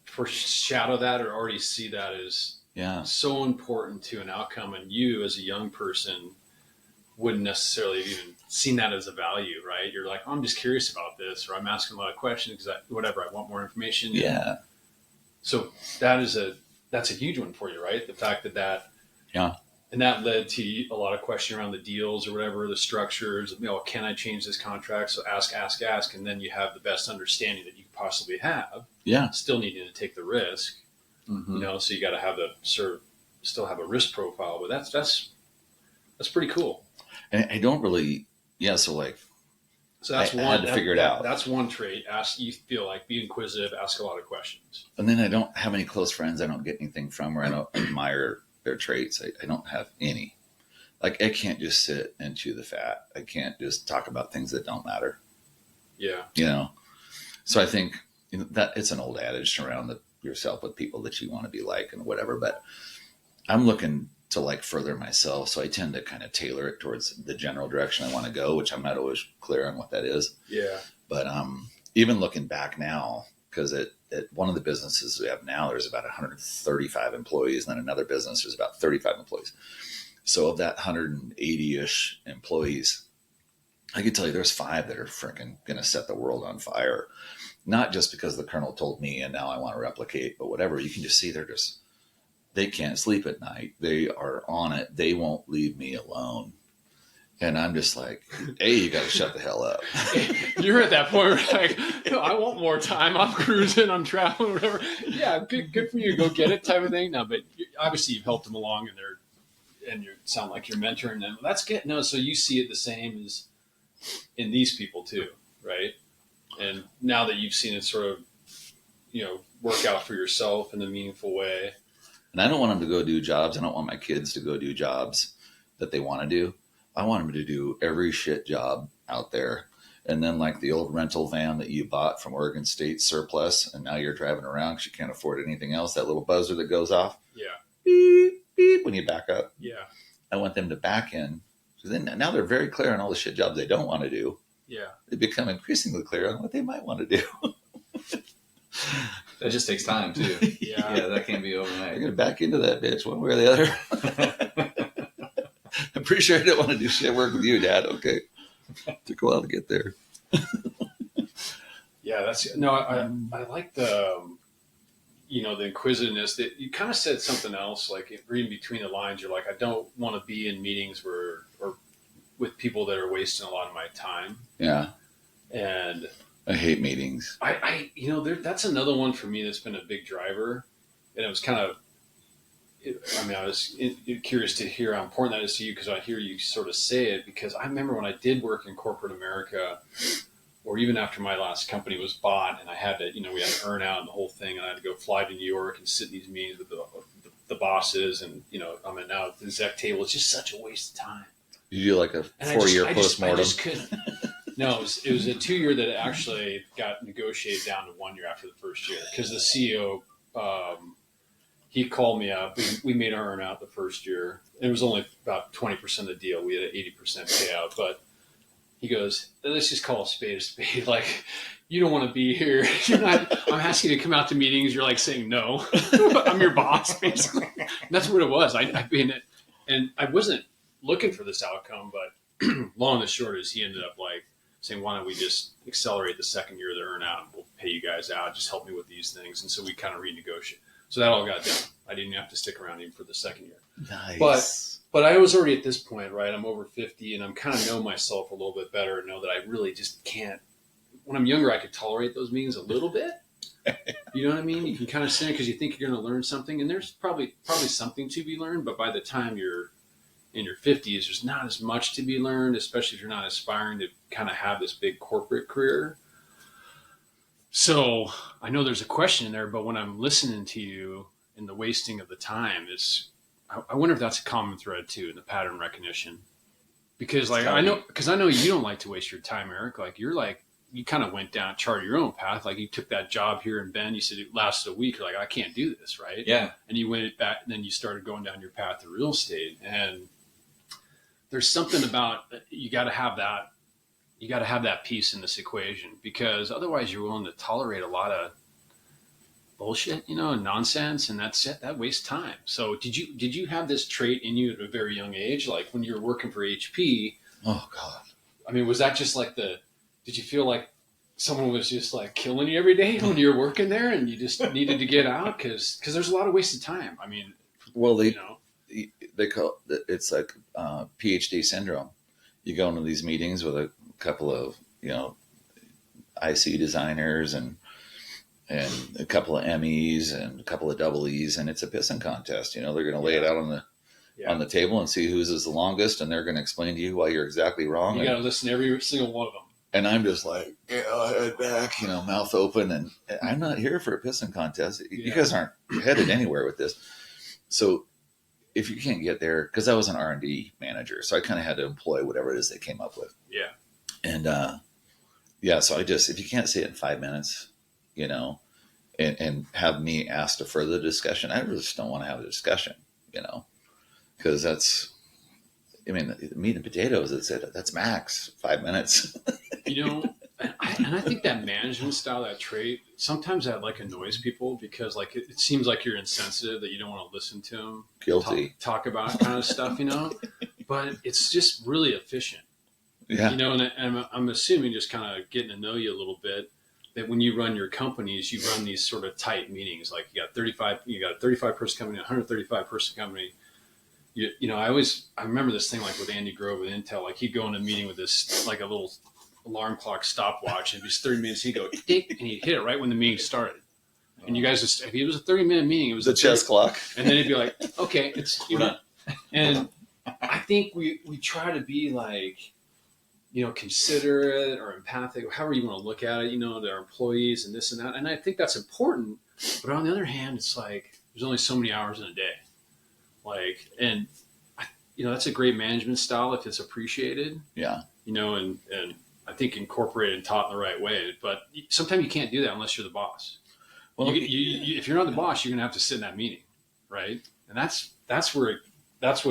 foreshadow that or already see that as so important to an outcome. And you as a young person wouldn't necessarily have even seen that as a value, right? You're like, oh, I'm just curious about this, or I'm asking a lot of questions because I want more information. Yeah. So that's a huge one for you, right? The fact that and that led to a lot of question around the deals or whatever, the structures, can I change this contract? So ask. And then you have the best understanding that you could possibly have. Yeah. Still needing to take the risk, so you got to have still have a risk profile, but that's pretty cool. And I don't really, so that's I one. had to figure it out. That's one trait. You feel like be inquisitive, ask a lot of questions. And then I don't have any close friends I don't get anything from, or I don't admire their traits. I don't have any. Like, I can't just sit and chew the fat. I can't just talk about things that don't matter. Yeah. So I think that it's an old adage, surround yourself with people that you want to be like and whatever. But I'm looking to further myself. So I tend to kind of tailor it towards the general direction I want to go, which I'm not always clear on what that is. Yeah. But even looking back now, because at one of the businesses we have now, there's about 135 employees, and then another business, there's about 35 employees. So of that 180-ish employees, I can tell you there's 5 that are freaking going to set the world on fire. Not just because the colonel told me and now I want to replicate, but whatever. You can just see they can't sleep at night. They are on it. They won't leave me alone. And I'm just like, hey, you got to shut the hell up. You're at that point where like, I want more time. I'm cruising, I'm traveling, whatever. Yeah, good for you. Go get it type of thing. No, but obviously you've helped them along and you sound like you're mentoring them. That's good. No, so you see it the same as in these people too, right? And now that you've seen it sort of, work out for yourself in a meaningful way, And I don't want them to go do jobs. I don't want my kids to go do jobs that they want to do. I want them to do every shit job out there. And then like the old rental van that you bought from Oregon State surplus, and now you're driving around because you can't afford anything else, that little buzzer that goes off. Yeah. Beep, beep, when you back up. Yeah. I want them to back in. So then now they're very clear on all the shit jobs they don't want to do. Yeah. They become increasingly clear on what they might want to do. That just takes time too. Yeah. Yeah, that can't be overnight. They're going to back into that bitch one way or the other. I'm pretty sure I don't want to do shit work with you, Dad. Okay. Took a while to get there. Yeah, that's no. I like the the inquisitiveness that you kind of said something else, like reading between the lines. You're like, I don't want to be in meetings or with people that are wasting a lot of my time. Yeah. And I hate meetings. That's another one for me that's been a big driver. And it was kind of, I was curious to hear how important that is to you, because I hear you sort of say it, because I remember when I did work in corporate America, or even after my last company was bought, and I had to, we had to earn out and the whole thing, and I had to go fly to New York and sit in these meetings with the bosses, and, I'm now at the exec table. It's just such a waste of time. You do like a 4-year postmortem. I just couldn't. No, it was a 2-year that actually got negotiated down to 1 year after the first year, because the CEO, he called me up. We made our earn out the first year. It was only about 20% of the deal. We had an 80% payout, but he goes, let's just call a spade a spade. Like, you don't want to be here. You're not. I'm asking you to come out to meetings. You're like saying no. I'm your boss, basically. And that's what it was. I've been it, and I wasn't looking for this outcome, but long and the short is he ended up like saying, why don't we just accelerate the second year of the earn out, and we'll pay you guys out. Just help me with these things. And so we kind of renegotiated. So that all got done. I didn't have to stick around even for the second year. Nice. But I was already at this point, right? I'm over 50, and I'm kind of know myself a little bit better, and know that I really just can't. When I'm younger, I could tolerate those meetings a little bit. You know what I mean? You can kind of sit because you think you're going to learn something, and there's probably something to be learned. But by the time you're in your 50s, there's not as much to be learned, especially if you're not aspiring to kind of have this big corporate career. So I know there's a question in there, but when I'm listening to you and the wasting of the time, I wonder if that's a common thread too in the pattern recognition. Because like I know you don't like to waste your time, Eric. Like you kind of went down, charted your own path. Like you took that job here in Bend. You said it lasted a week. You're like, I can't do this, right? Yeah. And you went back, and then you started going down your path to real estate. And there's something about you got to have that. You got to have that piece in this equation, because otherwise you're willing to tolerate a lot of bullshit, and nonsense, and that's it. That wastes time. So did you have this trait in you at a very young age? Like when you were working for HP? Oh God. I mean, was that just like did you feel like someone was just like killing you every day when you were working there, and you just needed to get out? Cause there's a lot of wasted time. I mean, well, they call it's like PhD syndrome. You go into these meetings with a couple of, IC designers and a couple of Emmys and a couple of double E's, and it's a pissing contest. They're going to lay it out on the table and see whose is the longest, and they're going to explain to you why you're exactly wrong. You got to listen to every single one of them. And I'm just like, head back, mouth open, and I'm not here for a pissing contest. Yeah. You guys aren't headed anywhere with this. So if you can't get there, because I was an R&D manager, so I kind of had to employ whatever it is they came up with. Yeah. And so if you can't say it in 5 minutes, and have me ask to further discussion, I just don't want to have a discussion, because that's, meat and potatoes, that's max 5 minutes. And I think that management style, that trait, sometimes that like annoys people, because like it seems like you're insensitive, that you don't want to listen to them. Guilty. Talk about kind of stuff, but it's just really efficient. Yeah. And I'm assuming, just kind of getting to know you a little bit, that when you run your companies, you run these sort of tight meetings. Like you got a 35 person company, 135 person company. I remember this thing like with Andy Grove with Intel, like he'd go in a meeting with this, like a little alarm clock stopwatch, and it'd be 30 minutes. He'd go, ding, and he'd hit it right when the meeting started. And you guys, if it was a 30-minute meeting, it was the chess clock. And then he'd be like, okay, we're done. And I think we try to be like, considerate or empathic, however you want to look at it, to our employees and this and that. And I think that's important. But on the other hand, it's like, There's only so many hours in a day. Like, and that's a great management style if it's appreciated. Yeah. And I think incorporated and taught in the right way. But sometimes you can't do that unless you're the boss. Well, if you're not the boss, you're going to have to sit in that meeting, right? And that's what that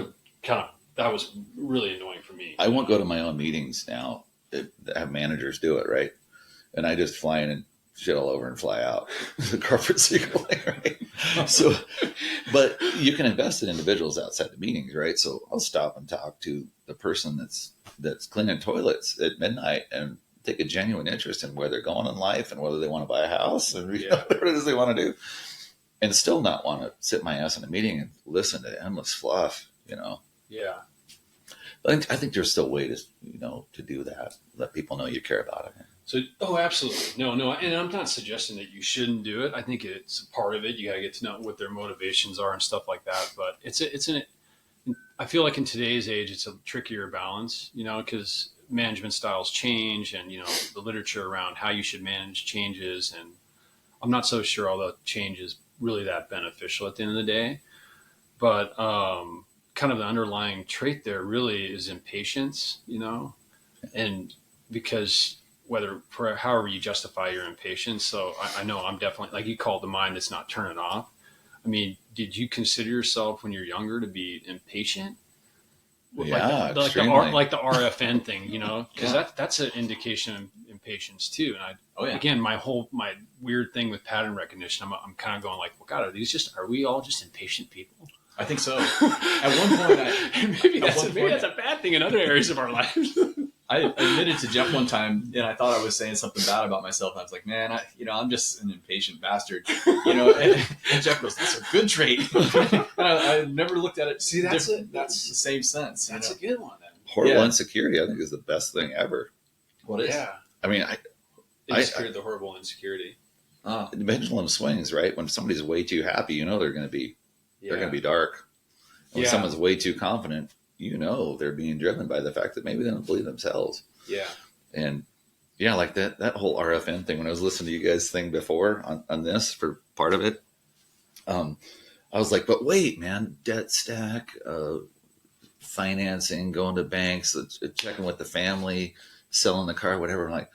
was really annoying for me. I won't go to my own meetings now that have managers do it, right? And I just fly in and shit all over and fly out. The corporate secret, right? So, but you can invest in individuals outside the meetings, right? So I'll stop and talk to the person that's cleaning toilets at midnight and take a genuine interest in where they're going in life and whether they want to buy a house and whatever it is they want to do, and still not want to sit my ass in a meeting and listen to endless fluff, Yeah. I think there's still ways, to do that. Let people know you care about it. So, absolutely. No. And I'm not suggesting that you shouldn't do it. I think it's a part of it. You got to get to know what their motivations are and stuff like that. But I feel like in today's age, it's a trickier balance, because management styles change and, the literature around how you should manage changes. And I'm not so sure all the change is really that beneficial at the end of the day. But kind of the underlying trait there really is impatience, and because however you justify your impatience. So I know I'm definitely, like you called, the mind that's not turning off. I mean, did you consider yourself when you're younger to be impatient? Yeah, like the RFN thing, because that's an indication of impatience too. And again, my weird thing with pattern recognition, I'm kind of going like, well, God, are we all just impatient people? I think so. At one point, maybe that's a bad thing in other areas of our lives. I admitted to Jeff one time, and I thought I was saying something bad about myself. I was like, man, I'm just an impatient bastard, and Jeff goes, that's a good trait. And I never looked at it. See, that's the same sense. That's a good one then. Horrible insecurity, I think, is the best thing ever. What is? Yeah. I mean, the horrible insecurity. The pendulum swings, right? When somebody's way too happy, they're going to be dark. When someone's way too confident, they're being driven by the fact that maybe they don't believe themselves. Yeah. And like that whole RFN thing, when I was listening to you guys' thing before on this for part of it, I was like, but wait, man, debt stack, financing, going to banks, checking with the family, selling the car, whatever. I'm like,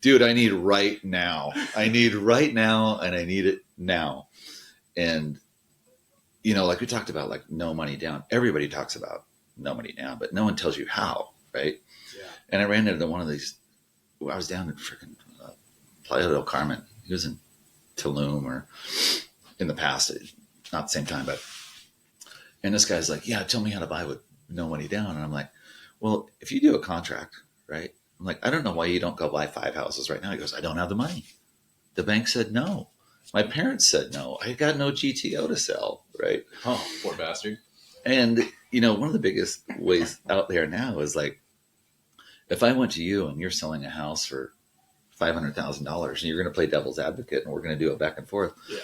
dude, I need right now. I need right now, and I need it now. And, like we talked about, like no money down. Everybody talks about no money down, but no one tells you how, right? Yeah. And I ran into one of these. I was down in freaking Playa del Carmen. He was in Tulum or in the past, not the same time, but. And this guy's like, yeah, tell me how to buy with no money down. And I'm like, well, if you do a contract, right? I'm like, I don't know why you don't go buy 5 houses right now. He goes, I don't have the money. The bank said no. My parents said no. I got no GTO to sell, right? Oh, poor bastard. And, one of the biggest ways out there now is like, if I went to you and you're selling a house for $500,000 and you're going to play devil's advocate and we're going to do it back and forth. Yeah.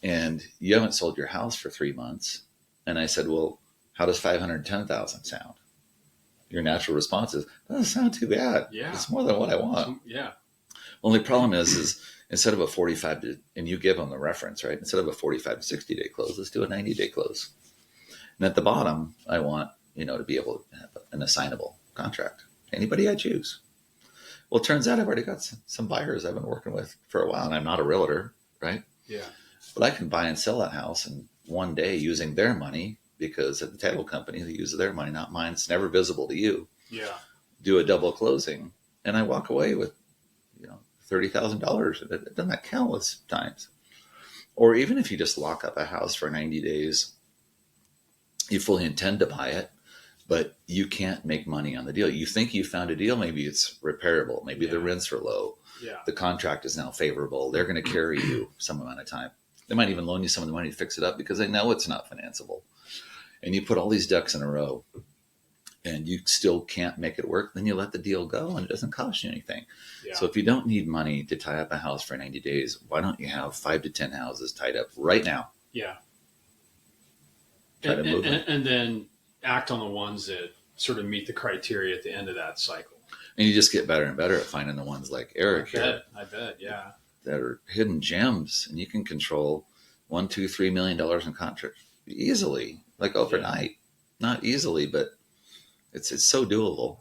And you haven't sold your house for 3 months. And I said, well, how does 510,000 sound? Your natural response is, that doesn't sound too bad. Yeah. It's more than what I want. Yeah. Only problem is instead of a 45 to, and you give them the reference, right? Instead of a 45 to 60 day close, let's do a 90-day close. And at the bottom, I want, to be able to have an assignable contract. Anybody I choose. Well, it turns out I've already got some buyers I've been working with for a while, and I'm not a realtor, right? Yeah. But I can buy and sell that house in one day using their money, because at the title company, they use their money, not mine. It's never visible to you. Yeah. Do a double closing, and I walk away with, $30,000. It doesn't countless times. Or even if you just lock up a house for 90 days, you fully intend to buy it, but you can't make money on the deal. You think you found a deal. Maybe it's repairable. Maybe the rents are low. Yeah. The contract is now favorable. They're going to carry you some amount of time. They might even loan you some of the money to fix it up because they know it's not financeable. And you put all these ducks in a row and you still can't make it work, then you let the deal go and it doesn't cost you anything. Yeah. So if you don't need money to tie up a house for 90 days, why don't you have 5 to 10 houses tied up right now? Yeah. And then act on the ones that sort of meet the criteria at the end of that cycle. And you just get better and better at finding the ones like Eric I bet, yeah. That are hidden gems, and you can control $1, $2, $3 million in contracts easily, like overnight. Not easily, but it's so doable.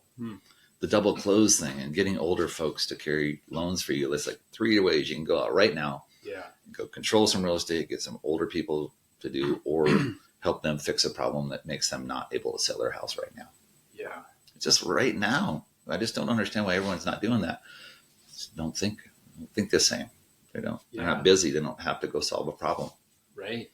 The double close thing and getting older folks to carry loans for you. It's like 3 ways you can go out right now. Yeah. Go control some real estate, get some older people to do, or help them fix a problem that makes them not able to sell their house right now. Yeah. Just right now. I just don't understand why everyone's not doing that. Just don't think the same. They don't. Yeah. They're not busy. They don't have to go solve a problem. Right.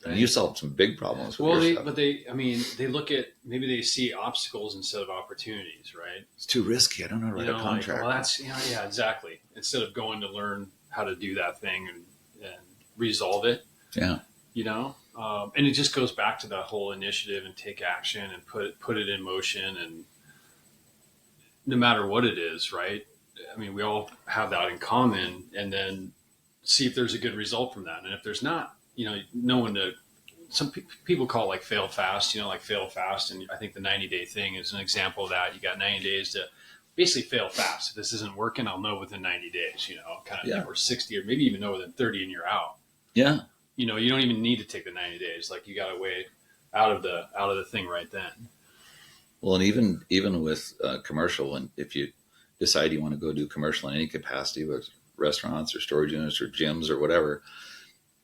And you solved some big problems. With Well, your stuff. they look at, maybe they see obstacles instead of opportunities, right? It's too risky. I don't know how to write a contract. Well, that's, yeah, exactly. Instead of going to learn how to do that thing and resolve it, Yeah. And it just goes back to that whole initiative and take action and put it in motion, and no matter what it is, right? I mean, we all have that in common, and then see if there's a good result from that. And if there's not, some people call it like fail fast, like fail fast. And I think the 90-day thing is an example of that. You got 90 days to basically fail fast. If this isn't working, I'll know within 90 days, or 60, or maybe even know within 30, and you're out. Yeah. You don't even need to take the 90 days. Like, you got to wait out of the thing right then. Well, and even with commercial, and if you decide you want to go do commercial in any capacity, with restaurants or storage units or gyms or whatever,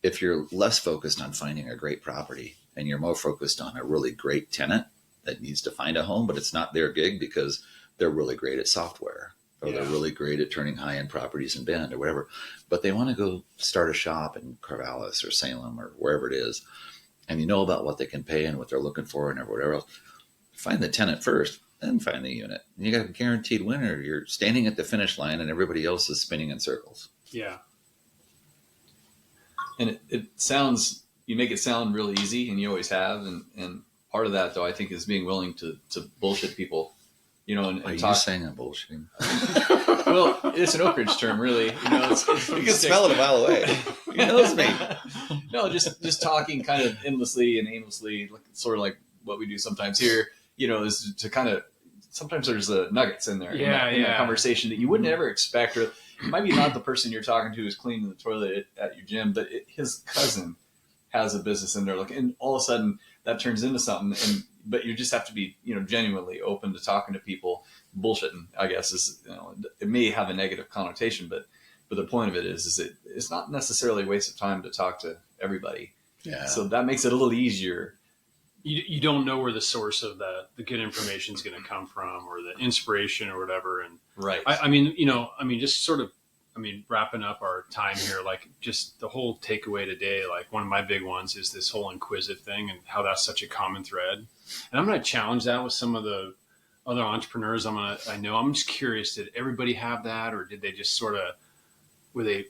if you're less focused on finding a great property and you're more focused on a really great tenant that needs to find a home, but it's not their gig because they're really great at software, or they're really great at turning high-end properties in Bend or whatever, but they want to go start a shop in Corvallis or Salem or wherever it is, and you know about what they can pay and what they're looking for and whatever else, find the tenant first, then find the unit. And you got a guaranteed winner. You're standing at the finish line and everybody else is spinning in circles. Yeah. And it sounds, you make it sound really easy, and you always have. And part of that, though, I think, is being willing to bullshit people, and Are talk. you saying I'm bullshitting? Well, it's an Oak Ridge term, really. You can smell it a mile away. He knows me. No, just talking kind of endlessly and aimlessly, sort of like what we do sometimes here, is to kind of, sometimes there's nuggets in there. In that conversation that you wouldn't ever expect. Or it might be not the person you're talking to who's cleaning the toilet at your gym, but his cousin has a business in there. And all of a sudden that turns into something. But you just have to be, genuinely open to talking to people. Bullshitting, I guess, is, it may have a negative connotation, but the point of it is it's not necessarily a waste of time to talk to everybody. Yeah. So that makes it a little easier. You don't know where the source of the good information is going to come from, or the inspiration or whatever. And Right. Just sort of, wrapping up our time here, like, just the whole takeaway today, like, one of my big ones is this whole inquisitive thing and how that's such a common thread. And I'm going to challenge that with some of the other entrepreneurs I know. I'm just curious, did everybody have that, or did they just sort of, did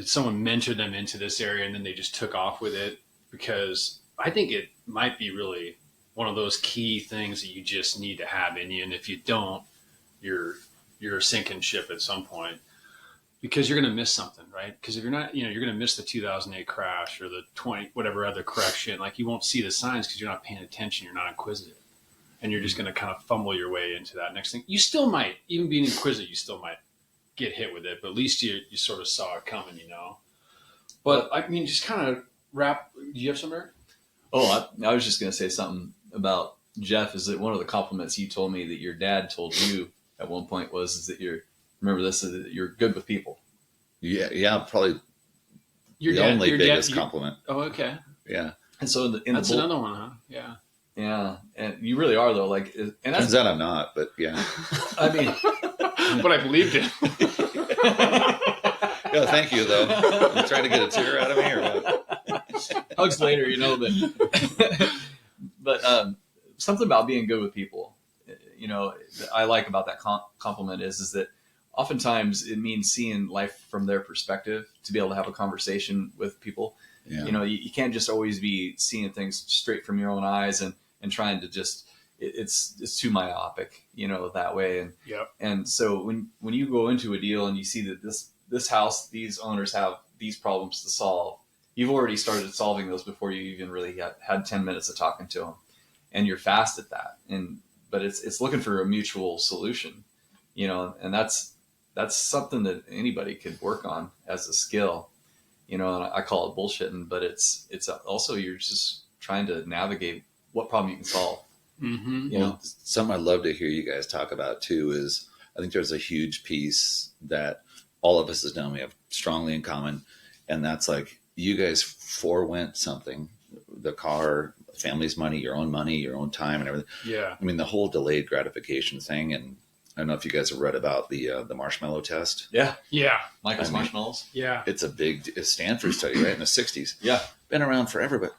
someone mentor them into this area and then they just took off with it? Because I think it might be really one of those key things that you just need to have in you. And if you don't, you're a sinking ship at some point, because you're going to miss something, right? Because if you're not, you're going to miss the 2008 crash or the 20, whatever other correction. Like, you won't see the signs because you're not paying attention. You're not inquisitive. And you're just going to kind of fumble your way into that next thing. You still might, even being inquisitive, you still might get hit with it, but at least you sort of saw it coming, But just kind of wrap. Do you have some, Eric? Oh, I was just going to say something about Jeff. Is that one of the compliments you told me that your dad told you at one point is that that you're good with people. Yeah, probably your only biggest compliment. Oh, okay. Yeah. And so that's another one, huh? Yeah. Yeah, and you really are, though. Like, and that's, turns out I'm not, but yeah. But I believed it. Yeah, thank you, though. You're trying to get a tear out of me, or what? Hugs later, but something about being good with people, I like about that compliment is that oftentimes it means seeing life from their perspective, to be able to have a conversation with people. Yeah. You can't just always be seeing things straight from your own eyes and trying to just, it's too myopic, that way. And, yep. And so when you go into a deal and you see that this house, these owners have these problems to solve, you've already started solving those before you even really had 10 minutes of talking to them, and you're fast at that. But it's looking for a mutual solution, and that's something that anybody could work on as a skill. and I call it bullshitting, but it's also, you're just trying to navigate what problem you can solve. Mm-hmm. Something I'd love to hear you guys talk about too is, I think there's a huge piece that all of us as done, we have strongly in common. And that's like, you guys forewent something, the car, family's money, your own time and everything. Yeah. I mean, the whole delayed gratification thing. And I don't know if you guys have read about the marshmallow test. Yeah. Yeah. Michael's marshmallows. Yeah. It's a big Stanford study, right? In the 60s. Yeah. Been around forever, but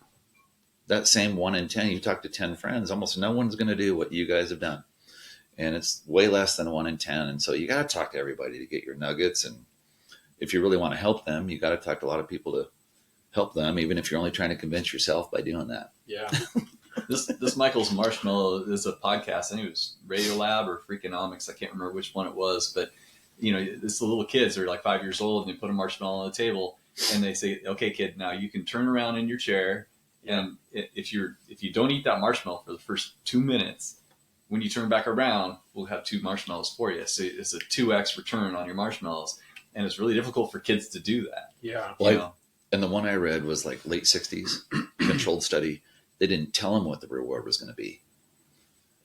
that same 1 in 10, you talk to 10 friends, almost no one's going to do what you guys have done. And it's way less than 1 in 10. And so you got to talk to everybody to get your nuggets. And if you really want to help them, you got to talk to a lot of people to help them, even if you're only trying to convince yourself by doing that. Yeah. This Michael's Marshmallow is a podcast. I think it was Radiolab or Freakonomics. I can't remember which one it was, but it's the little kids are like 5 years old, and they put a marshmallow on the table, and they say, "Okay, kid, now you can turn around in your chair, and if you don't eat that marshmallow for the first 2 minutes, when you turn back around, we'll have 2 marshmallows for you." So it's a 2x return on your marshmallows, and it's really difficult for kids to do that. Yeah. And the one I read was like late 60s controlled study. They didn't tell them what the reward was going to be.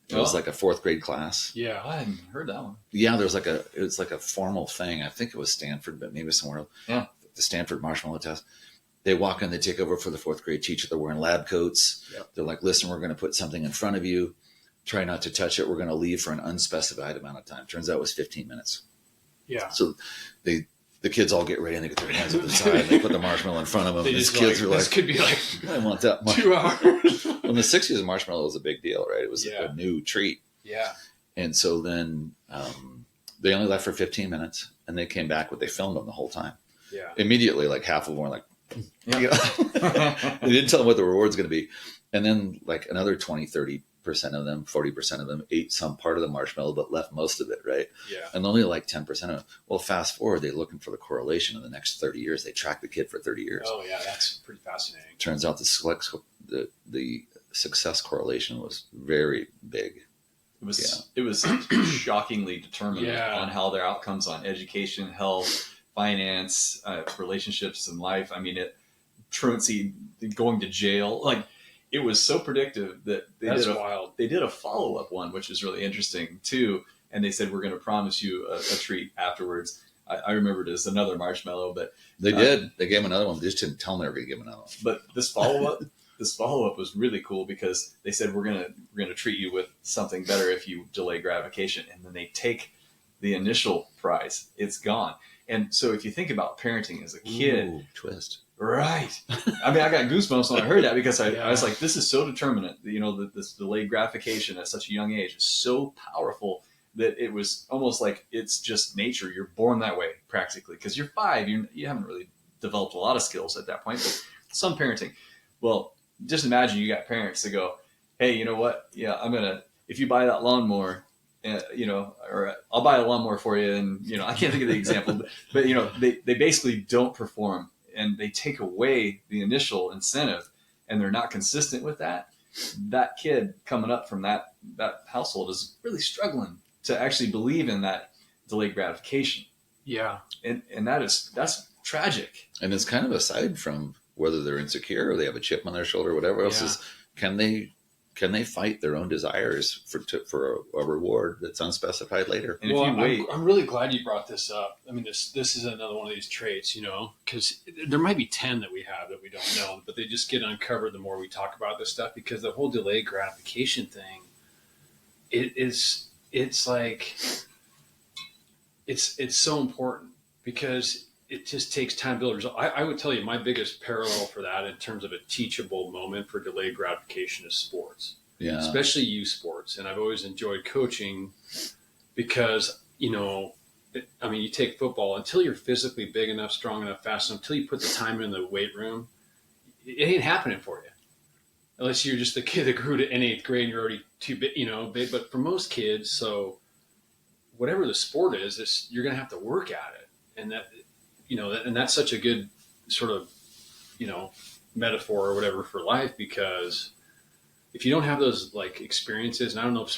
It was like a 4th grade class. Yeah. I hadn't heard that one. Yeah, it was like a formal thing. I think it was Stanford, but maybe somewhere else. Yeah. The Stanford marshmallow test. They walk in, they take over for the 4th grade teacher. They're wearing lab coats. Yep. They're like, "Listen, we're going to put something in front of you. Try not to touch it. We're going to leave for an unspecified amount of time." Turns out it was 15 minutes. Yeah. So the kids all get ready and they get their hands up the side and they put the marshmallow in front of them. These kids are like, "This could be like I want that 2 hours." Well, in the 60s, marshmallow was a big deal, right? It was a new treat. Yeah. And so then they only left for 15 minutes and they came back, but they filmed them the whole time. Yeah. Immediately, like half of them were like, they didn't tell them what the reward's going to be. And then like another 20, 30% of them, 40% of them ate some part of the marshmallow, but left most of it, right? Yeah. And only like 10% of them. Well, fast forward, they're looking for the correlation in the next 30 years. They track the kid for 30 years. Oh, yeah. That's pretty fascinating. Turns out the success correlation was very big. It was shockingly determined on how their outcomes on education, health, finance, relationships, and life. I mean, truancy, going to jail, like it was so predictive that they did a follow-up one, which is really interesting too. And they said, "We're going to promise you a treat afterwards." I remembered it as another marshmallow, but they did. They gave him another one. They just didn't tell him they were going to give him another one. But this follow-up was really cool because they said, we're gonna treat you with something better if you delay gratification. And then they take the initial prize, it's gone. And so if you think about parenting as a kid, ooh, twist, right? I mean, I got goosebumps when I heard that because I was like, this is so determinate. This delayed gratification at such a young age is so powerful that it was almost like it's just nature. You're born that way practically because you're 5. You haven't really developed a lot of skills at that point, but some parenting. Well, just imagine you got parents that go, "Hey, you know what? Yeah, if you buy that lawnmower, or I'll buy a lawnmower for you." And, I can't think of the example, but they basically don't perform and they take away the initial incentive and they're not consistent with that. That kid coming up from that household is really struggling to actually believe in that delayed gratification. Yeah. And that's tragic. And it's kind of aside from whether they're insecure or they have a chip on their shoulder, or whatever else is, can they fight their own desires for a reward that's unspecified later? And I'm really glad you brought this up. I mean, this is another one of these traits, because there might be 10 that we have that we don't know, but they just get uncovered the more we talk about this stuff, because the whole delayed gratification thing, it's so important because it just takes time to build a result. I would tell you my biggest parallel for that in terms of a teachable moment for delayed gratification is sports. Yeah. Especially youth sports. And I've always enjoyed coaching because, you take football, until you're physically big enough, strong enough, fast enough, until you put the time in the weight room, it ain't happening for you. Unless you're just the kid that grew to in 8th grade and you're already too big, But for most kids, so whatever the sport is, you're going to have to work at it. And that, and that's such a good sort of, metaphor or whatever for life, because if you don't have those like experiences, and I don't know if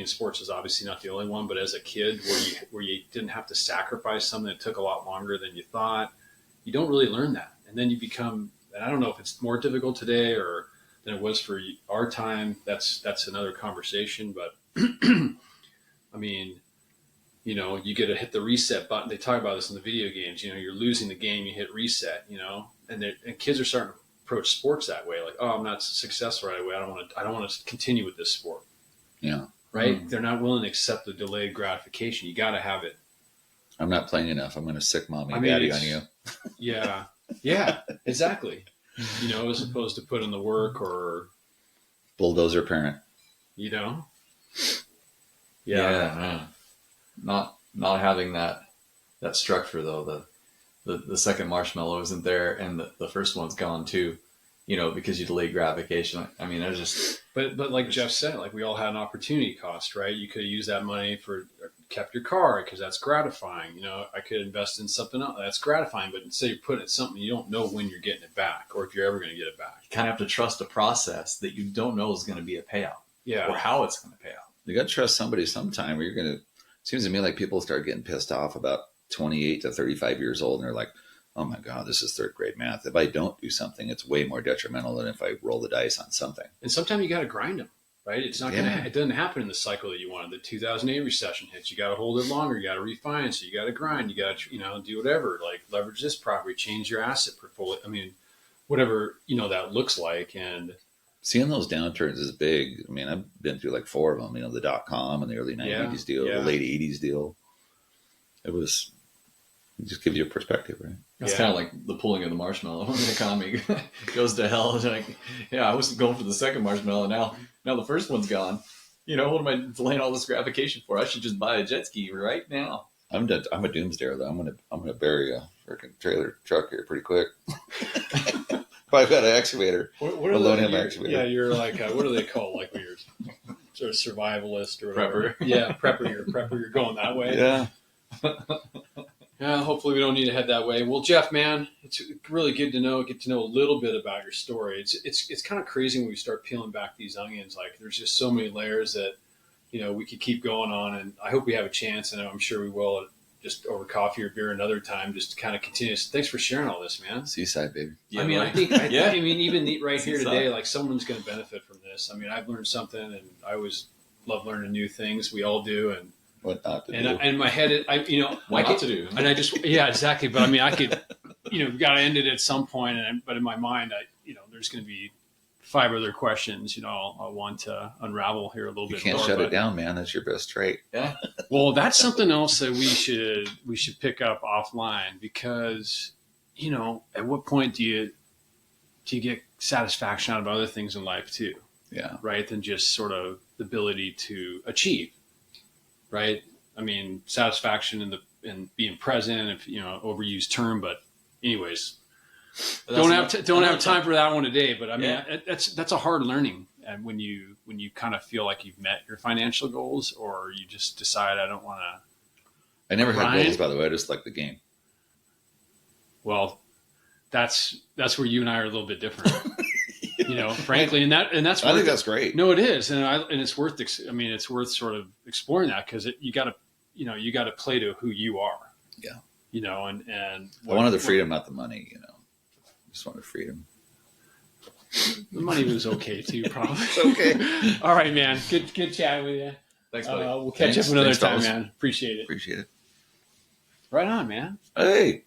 sports is obviously not the only one, but as a kid where you didn't have to sacrifice something that took a lot longer than you thought, you don't really learn that. and then you become, and I don't know if it's more difficult today or than it was for our time. That's another conversation. But I mean, you know, you get to hit the reset button. They talk about this in the video games. You know, you're losing the game, you hit reset. You know, and kids are starting to approach sports that way. Like, oh, I'm not successful right away. I don't want to continue with this sport. Yeah. Right. They're not willing to accept the delayed gratification. You got to have it. I'm not playing enough. I'm going to sick mommy and daddy on you. Yeah. Yeah, exactly. You know, as opposed to put in the work or bulldozer parent. You know? Yeah. Not having that structure though. The second marshmallow isn't there and the first one's gone too, you know, because you delayed gratification. I mean, there's just but like Jeff said, like we all had an opportunity cost, right? You could have used that money for kept your car because that's gratifying. You know, I could invest in something else that's gratifying, but instead you're putting it something you don't know when you're getting it back or if you're ever going to get it back. You kind of have to trust a process that you don't know is going to be a payout. Yeah. Or how it's going to pay out. You got to trust somebody sometime or you're going to, it seems to me like people start getting pissed off about 28 to 35 years old and they're like, oh my God, this is third grade math. If I don't do something, it's way more detrimental than if I roll the dice on something. And sometimes you got to grind them. Right? It's not it doesn't happen in the cycle that you wanted. The 2008 recession hits. You got to hold it longer. You got to refinance. You got to grind. You got to, you know, do whatever, like leverage this property, change your asset portfolio. I mean, whatever, you know, that looks like. And seeing those downturns is big. I mean, I've been through like 4 of them, you know, the .com and the early 90s deal, the late 80s deal. It just gives you a perspective, right? It's kind of like the pulling of the marshmallow when the economy goes to hell. It's like, yeah, I was going for the second marshmallow. Now the first one's gone. You know, what am I delaying all this gratification for? I should just buy a jet ski right now. I'm a doomsdayer though. I'm gonna bury a freaking trailer truck here pretty quick. I've got an excavator. What are excavator. Yeah, you're like what do they call like when you're sort of survivalist or whatever? Prepper. Yeah, prepper. You're going that way. Yeah. Yeah, hopefully we don't need to head that way. Well, Jeff, man, it's really good to get to know a little bit about your story. It's kind of crazy when we start peeling back these onions. Like there's just so many layers that, you know, we could keep going on. And I hope we have a chance, and I'm sure we will, just over coffee or beer another time, just to kind of continue. Thanks for sharing all this, man. Seaside, baby. Yeah, I mean, I think even right here today, like someone's going to benefit from this. I mean, I've learned something, and I always love learning new things. We all do, and what not to do. And in my head, what not to do. And I just, yeah, exactly. But I mean, I could, you know, got to end it at some point. But in my mind, there's going to be 5 other questions, you know, I'll want to unravel here a little bit more. You can't shut it down, man. That's your best trait. Yeah. Well, that's something else that we should pick up offline because, you know, at what point do you get satisfaction out of other things in life too? Yeah. Right. Than just sort of the ability to achieve. Right. I mean, satisfaction in being present, if you know, overused term, but anyways, don't have time for that one today. But I mean, that's a hard learning. And when you kind of feel like you've met your financial goals, or you just decide I don't want to. I never had goals, by the way. I just like the game. Well, that's where you and I are a little bit different. You know, frankly, and that's. I think that's great. No, it is, and it's worth. I mean, it's worth sort of exploring that because you got to play to who you are. Yeah. You know, and I wanted the freedom, not the money. You know, just wanted freedom. The money was okay too, probably. It's okay. All right, man. Good chatting with you. Thanks, buddy. We'll catch up another time, man. Appreciate it. Appreciate it. Right on, man. Hey.